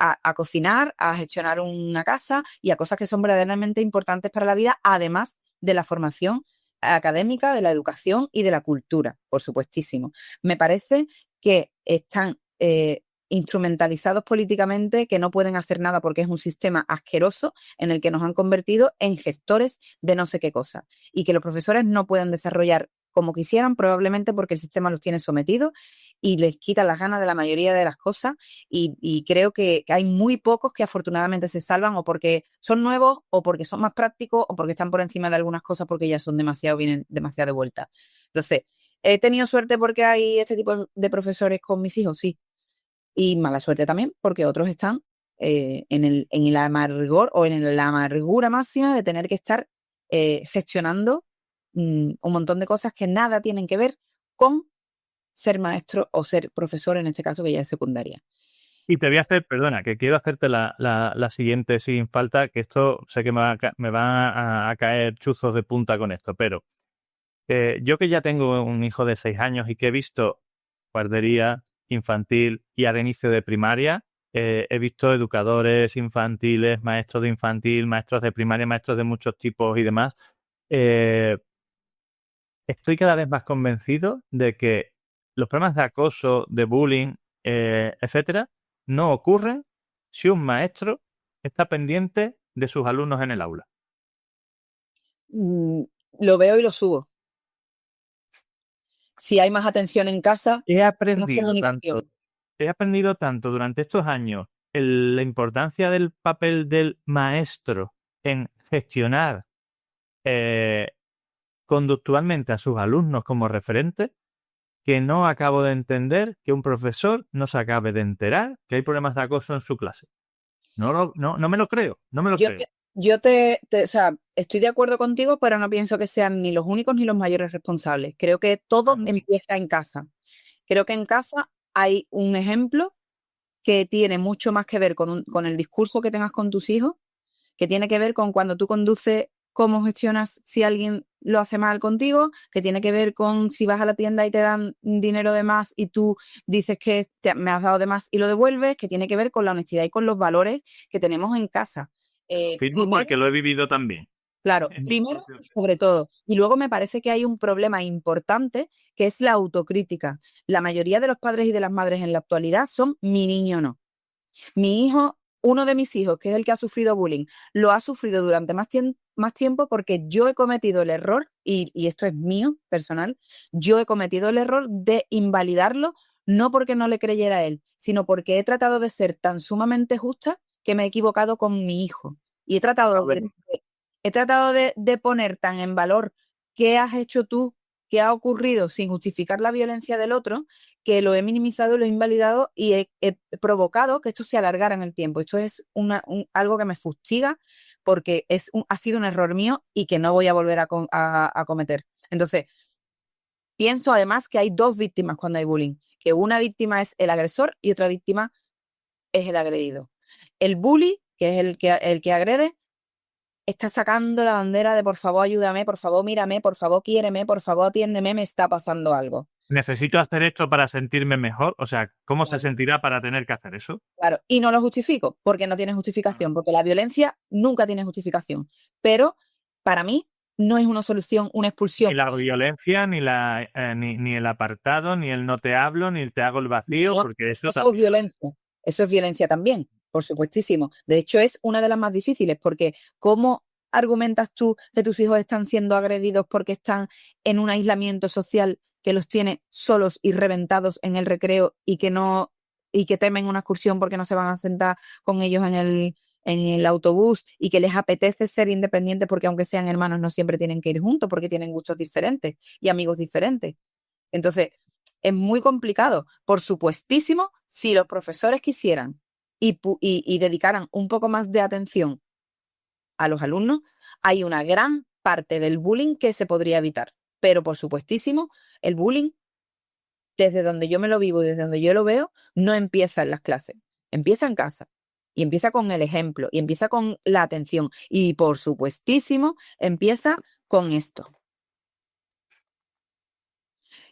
a cocinar, a gestionar una casa y a cosas que son verdaderamente importantes para la vida, además de la formación académica, de la educación y de la cultura, por supuestísimo. Me parece que están instrumentalizados políticamente, que no pueden hacer nada porque es un sistema asqueroso en el que nos han convertido en gestores de no sé qué cosa, y que los profesores no pueden desarrollar como quisieran, probablemente porque el sistema los tiene sometidos y les quita las ganas de la mayoría de las cosas, y creo que hay muy pocos que afortunadamente se salvan, o porque son nuevos, o porque son más prácticos, o porque están por encima de algunas cosas porque ya son vienen demasiado de vuelta. Entonces, ¿he tenido suerte porque hay este tipo de profesores con mis hijos? Sí. Y mala suerte también porque otros están en el amargor o en la amargura máxima de tener que estar gestionando un montón de cosas que nada tienen que ver con ser maestro o ser profesor, en este caso que ya es secundaria. Y te voy a hacer, perdona, que quiero hacerte la siguiente sin falta, que esto sé que me va a caer chuzos de punta con esto, pero yo que ya tengo un hijo de 6 años y que he visto guardería infantil y al inicio de primaria, he visto educadores infantiles, maestros de infantil, maestros de primaria, maestros de muchos tipos y demás, estoy cada vez más convencido de que los problemas de acoso, de bullying, etcétera, no ocurren si un maestro está pendiente de sus alumnos en el aula. Lo veo y lo subo. Si hay más atención en casa, He más aprendido comunicación. tanto durante estos años la importancia del papel del maestro en gestionar conductualmente a sus alumnos como referentes, que no acabo de entender que un profesor no se acabe de enterar que hay problemas de acoso en su clase. No me lo creo, no me lo creo. O sea, estoy de acuerdo contigo, pero no pienso que sean ni los únicos ni los mayores responsables. Creo que todo empieza en casa. Creo que en casa hay un ejemplo que tiene mucho más que ver con el discurso que tengas con tus hijos, que tiene que ver con cuando tú conduces, cómo gestionas si alguien lo hace mal contigo, que tiene que ver con si vas a la tienda y te dan dinero de más y tú dices que me has dado de más y lo devuelves, que tiene que ver con la honestidad y con los valores que tenemos en casa. Firmo Primero, porque lo he vivido también. claro, primero, sobre todo. Y luego me parece que hay un problema importante que es la autocrítica. La mayoría de los padres y de las madres en la actualidad son mi niño no. Mi hijo, uno de mis hijos, que es el que ha sufrido bullying, lo ha sufrido durante más tiempo porque yo he cometido el error, y esto es mío, personal, yo he cometido el error de invalidarlo, no porque no le creyera a él, sino porque he tratado de ser tan sumamente justa que me he equivocado con mi hijo. Y he tratado de poner tan en valor qué has hecho tú, qué ha ocurrido sin justificar la violencia del otro, que lo he minimizado, lo he invalidado y he provocado que esto se alargara en el tiempo. Esto es algo que me fustiga porque ha sido un error mío y que no voy a volver a cometer. Entonces, pienso además que hay dos víctimas cuando hay bullying, que una víctima es el agresor y otra víctima es el agredido. El bully, que es el que agrede, está sacando la bandera de por favor ayúdame, por favor mírame, por favor quiéreme, por favor atiéndeme, me está pasando algo. necesito hacer esto para sentirme mejor. O sea, ¿cómo se sentirá para tener que hacer eso? Claro, y no lo justifico, porque no tiene justificación, porque la violencia nunca tiene justificación. Pero para mí no es una solución, una Ni expulsión. la violencia, ni el apartado, ni el no te hablo, ni el te hago el vacío, No, porque eso eso es también. violencia. Eso es violencia también, por supuestísimo. De hecho, es una de las más difíciles, porque ¿cómo argumentas tú que tus hijos están siendo agredidos porque están en un aislamiento social que los tiene solos y reventados en el recreo y que temen una excursión porque no se van a sentar con ellos en el autobús y que les apetece ser independientes porque aunque sean hermanos no siempre tienen que ir juntos porque tienen gustos diferentes y amigos diferentes? Entonces, es muy complicado. Por supuestísimo, si los profesores quisieran y dedicaran un poco más de atención a los alumnos, hay una gran parte del bullying que se podría evitar. Pero por supuestísimo, el bullying, desde donde yo me lo vivo y desde donde yo lo veo, no empieza en las clases, empieza en casa. Y empieza con el ejemplo, y empieza con la atención. Y por supuestísimo, empieza con esto.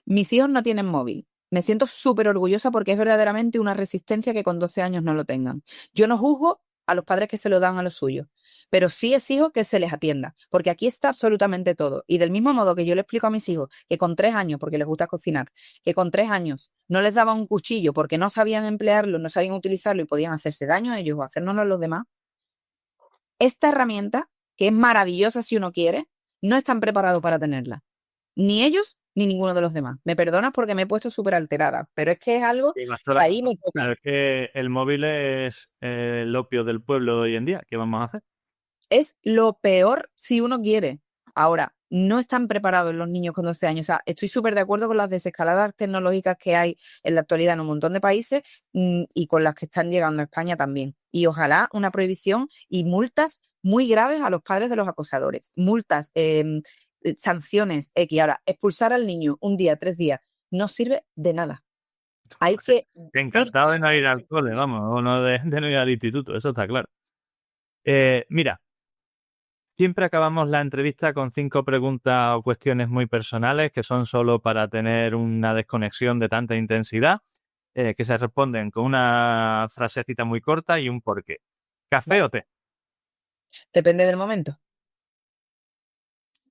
Mis hijos no tienen móvil. Me siento súper orgullosa porque es verdaderamente una resistencia que con 12 años no lo tengan. Yo no juzgo a los padres que se lo dan a los suyos, pero sí exijo que se les atienda, porque aquí está absolutamente todo. Y del mismo modo que yo le explico a mis hijos que con 3 años, porque les gusta cocinar, que con 3 años no les daba un cuchillo porque no sabían emplearlo, no sabían utilizarlo y podían hacerse daño a ellos o hacernos a los demás, esta herramienta, que es maravillosa si uno quiere, no están preparados para tenerla. Ni ellos ni ninguno de los demás. Me perdonas porque me he puesto súper alterada, pero es que es algo Y más que toda- ahí me toca. Claro, es que el móvil es el opio del pueblo de hoy en día. ¿Qué vamos a hacer? Es lo peor si uno quiere. Ahora, no están preparados los niños con 12 años. O sea, estoy súper de acuerdo con las desescaladas tecnológicas que hay en la actualidad en un montón de países y con las que están llegando a España también. Y ojalá una prohibición y multas muy graves a los padres de los acosadores. Multas, sanciones X. Ahora, expulsar al niño un día, 3 días, no sirve de nada. Hay que Que encantado de no ir al cole, vamos, o no de no ir al instituto, eso está claro. Mira, siempre acabamos la entrevista con 5 preguntas o cuestiones muy personales que son solo para tener una desconexión de tanta intensidad, que se responden con una frasecita muy corta y un porqué. ¿Café o té? Depende del momento.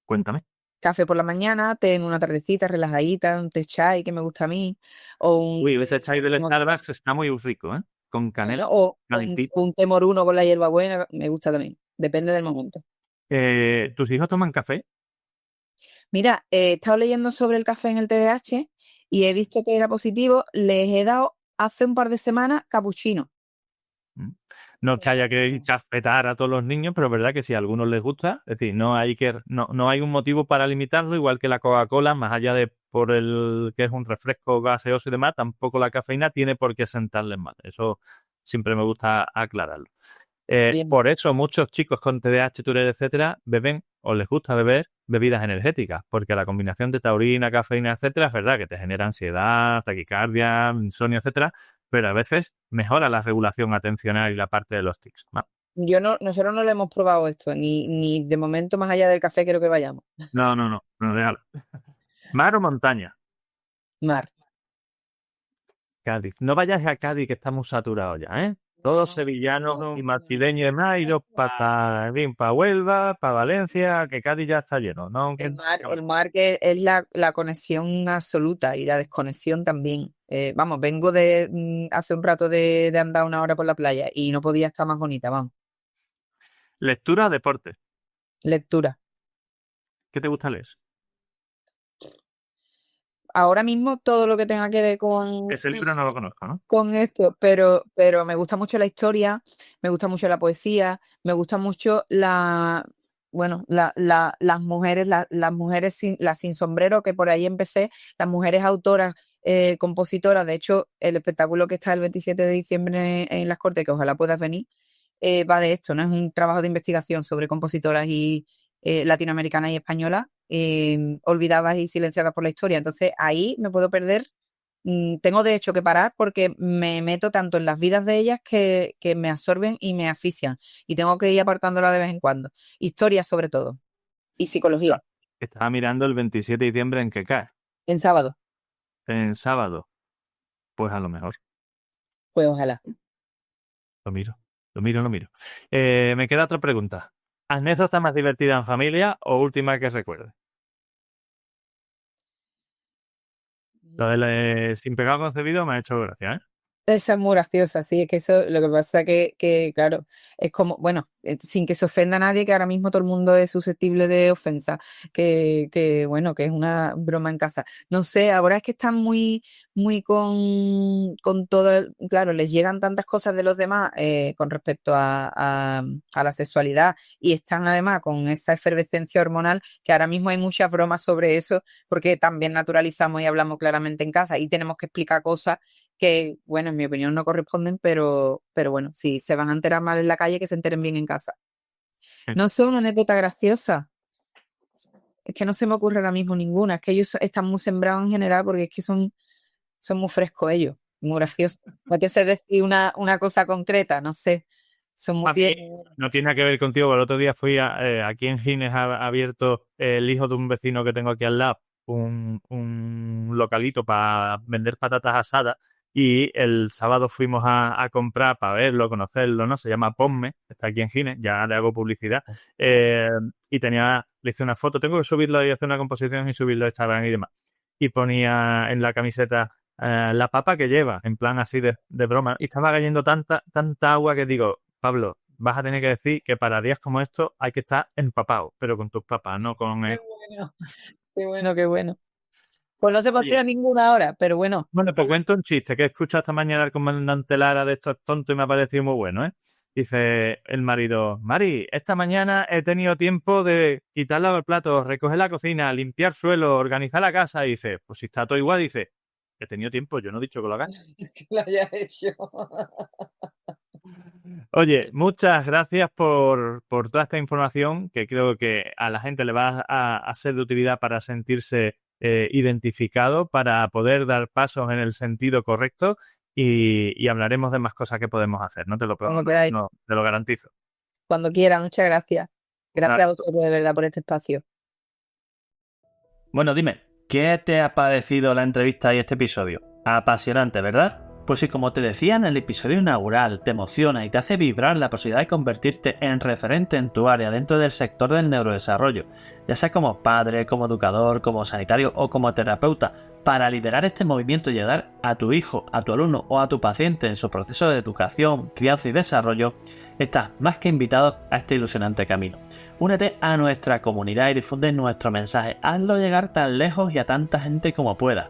Cuéntame. Café por la mañana, té en una tardecita, relajadita, un té chai que me gusta a mí, o un, Uy, ese chai del Starbucks está muy rico, ¿eh? Con canela, o calentito. un té moruno con la hierbabuena, me gusta también. Depende del momento. ¿Tus hijos toman café? Mira, he estado leyendo sobre el café en el TDAH y he visto que era positivo. Les he dado hace un par de semanas capuchino. Mm. No es que haya que chafetar a todos los niños, pero es verdad que si a algunos les gusta, es decir, no hay un motivo para limitarlo, igual que la Coca-Cola, más allá de por el que es un refresco gaseoso y demás, tampoco la cafeína tiene por qué sentarles mal. Eso siempre me gusta aclararlo. Bien, Por eso muchos chicos con TDAH, Tourette, etcétera, beben o les gusta beber bebidas energéticas, porque la combinación de taurina, cafeína, etcétera, es verdad que te genera ansiedad, taquicardia, insomnio, etcétera, pero a veces mejora la regulación atencional y la parte de los tics. nosotros no lo hemos probado esto, ni de momento más allá del café creo que vayamos. No, déjalo. ¿Mar o montaña? Mar. Cádiz. No vayas a Cádiz, que estamos saturados ya, ¿eh? Todos sevillanos y madrileños y demás, iros para Huelva, para Valencia, que Cádiz ya está lleno, ¿no? El mar que es la conexión absoluta y la desconexión también. Vamos, vengo de hace un rato de andar 1 hora por la playa y no podía estar más bonita, vamos. Lectura o deporte. Lectura. ¿Qué te gusta leer? Ahora mismo todo lo que tenga que ver Ese libro no lo conozco, ¿no? con esto, pero me gusta mucho la historia, me gusta mucho la poesía, me gusta mucho las mujeres, las mujeres las sin sombrero, que por ahí empecé, las mujeres autoras, compositoras. De hecho, el espectáculo que está el 27 de diciembre en Las Cortes, que ojalá puedas venir, va de esto, ¿no? Es un trabajo de investigación sobre compositoras y latinoamericanas y españolas, olvidadas y silenciadas por la historia. Entonces ahí me puedo perder. Tengo de hecho que parar porque me meto tanto en las vidas de ellas que me absorben y me asfixian. Y tengo que ir apartándola de vez en cuando. Historia sobre todo. Y psicología. Estaba mirando el 27 de diciembre en que cae. En sábado. en sábado, pues a lo mejor. Pues ojalá. Lo miro. Me queda otra pregunta. ¿Anécdota más divertida en familia o última que recuerde? Lo de sin pecado concebido me ha hecho gracia, ¿eh? Esa es muy graciosa, sí, es que eso, lo que pasa que claro, es como, bueno, sin que se ofenda a nadie, que ahora mismo todo el mundo es susceptible de ofensa, bueno, que es una broma en casa. No sé, ahora es que están muy con todo, claro, les llegan tantas cosas de los demás con respecto a la sexualidad y están además con esa efervescencia hormonal que ahora mismo hay muchas bromas sobre eso, porque también naturalizamos y hablamos claramente en casa y tenemos que explicar cosas que, bueno, en mi opinión no corresponden, pero bueno, si se van a enterar mal en la calle, que se enteren bien en casa. No sé, una anécdota graciosa. Es que no se me ocurre ahora mismo ninguna. Es que ellos están muy sembrados en general porque es que son muy frescos ellos, muy graciosos. No hay que ser decir una cosa concreta, no sé. Son muy bien. No tiene nada que ver contigo, pero el otro día fui aquí en Gines, ha abierto el hijo de un vecino que tengo aquí al lado, un localito para vender patatas asadas. Y el sábado fuimos a comprar para verlo, conocerlo, ¿no? Se llama Ponme, está aquí en Gines, ya le hago publicidad. Y le hice una foto, tengo que subirlo y hacer una composición y subirlo a Instagram y demás. Y ponía en la camiseta la papa que lleva, en plan así de broma. Y estaba cayendo tanta agua que digo, Pablo, vas a tener que decir que para días como estos hay que estar empapado, pero con tus papas, no con... Qué bueno, qué bueno, qué bueno. Pues no se postrea ninguna hora, pero bueno. Bueno, pues cuento un chiste que he escuchado esta mañana al comandante Lara de estos tontos y me ha parecido muy bueno, ¿eh? Dice el marido, Mari, esta mañana he tenido tiempo de quitar los platos, recoger la cocina, limpiar suelo, organizar la casa. Y dice, pues si está todo igual, dice, he tenido tiempo, yo no he dicho que lo hagas. Que lo hayas hecho. Oye, muchas gracias por toda esta información que creo que a la gente le va a ser de utilidad para sentirse identificado, para poder dar pasos en el sentido correcto y hablaremos de más cosas que podemos hacer, no te lo Como queráis. no, te lo garantizo. Cuando quieran, muchas gracias. Gracias a vosotros de verdad por este espacio. Bueno, dime, ¿qué te ha parecido la entrevista y este episodio? Apasionante, ¿verdad? Pues si, como te decía en el episodio inaugural, te emociona y te hace vibrar la posibilidad de convertirte en referente en tu área dentro del sector del neurodesarrollo, ya sea como padre, como educador, como sanitario o como terapeuta, para liderar este movimiento y ayudar a tu hijo, a tu alumno o a tu paciente en su proceso de educación, crianza y desarrollo, estás más que invitado a este ilusionante camino. Únete a nuestra comunidad y difunde nuestro mensaje. Hazlo llegar tan lejos y a tanta gente como puedas.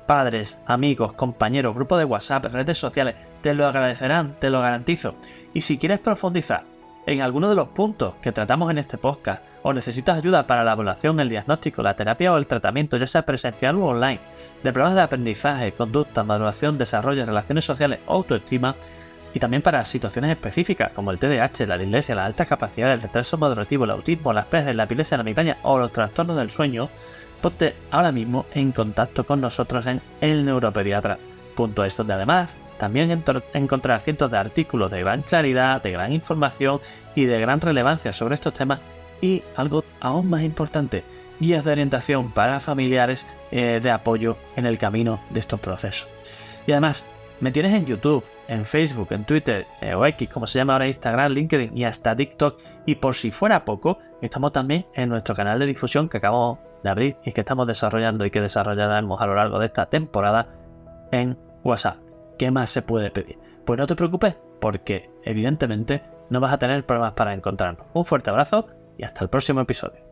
Padres, amigos, compañeros, grupos de WhatsApp, redes sociales, te lo agradecerán, te lo garantizo. Y si quieres profundizar en alguno de los puntos que tratamos en este podcast o necesitas ayuda para la evaluación, el diagnóstico, la terapia o el tratamiento, ya sea presencial o online, de problemas de aprendizaje, conducta, maduración, desarrollo, relaciones sociales o autoestima, y también para situaciones específicas como el TDAH, la dislexia, las altas capacidades, el retraso madurativo, el autismo, las PERS, la epilepsia, la migraña o los trastornos del sueño, ponte ahora mismo en contacto con nosotros en elneuropediatra.es, donde además también encontrarás cientos de artículos de gran claridad, de gran información y de gran relevancia sobre estos temas y, algo aún más importante, guías de orientación para familiares de apoyo en el camino de estos procesos. Y además, me tienes en YouTube, en Facebook, en Twitter o X, como se llama ahora, Instagram, LinkedIn y hasta TikTok. Y por si fuera poco, estamos también en nuestro canal de difusión que acabamos de abrir y que estamos desarrollando y que desarrollaremos a lo largo de esta temporada en WhatsApp. ¿Qué más se puede pedir? Pues no te preocupes, porque evidentemente no vas a tener problemas para encontrarnos. Un fuerte abrazo y hasta el próximo episodio.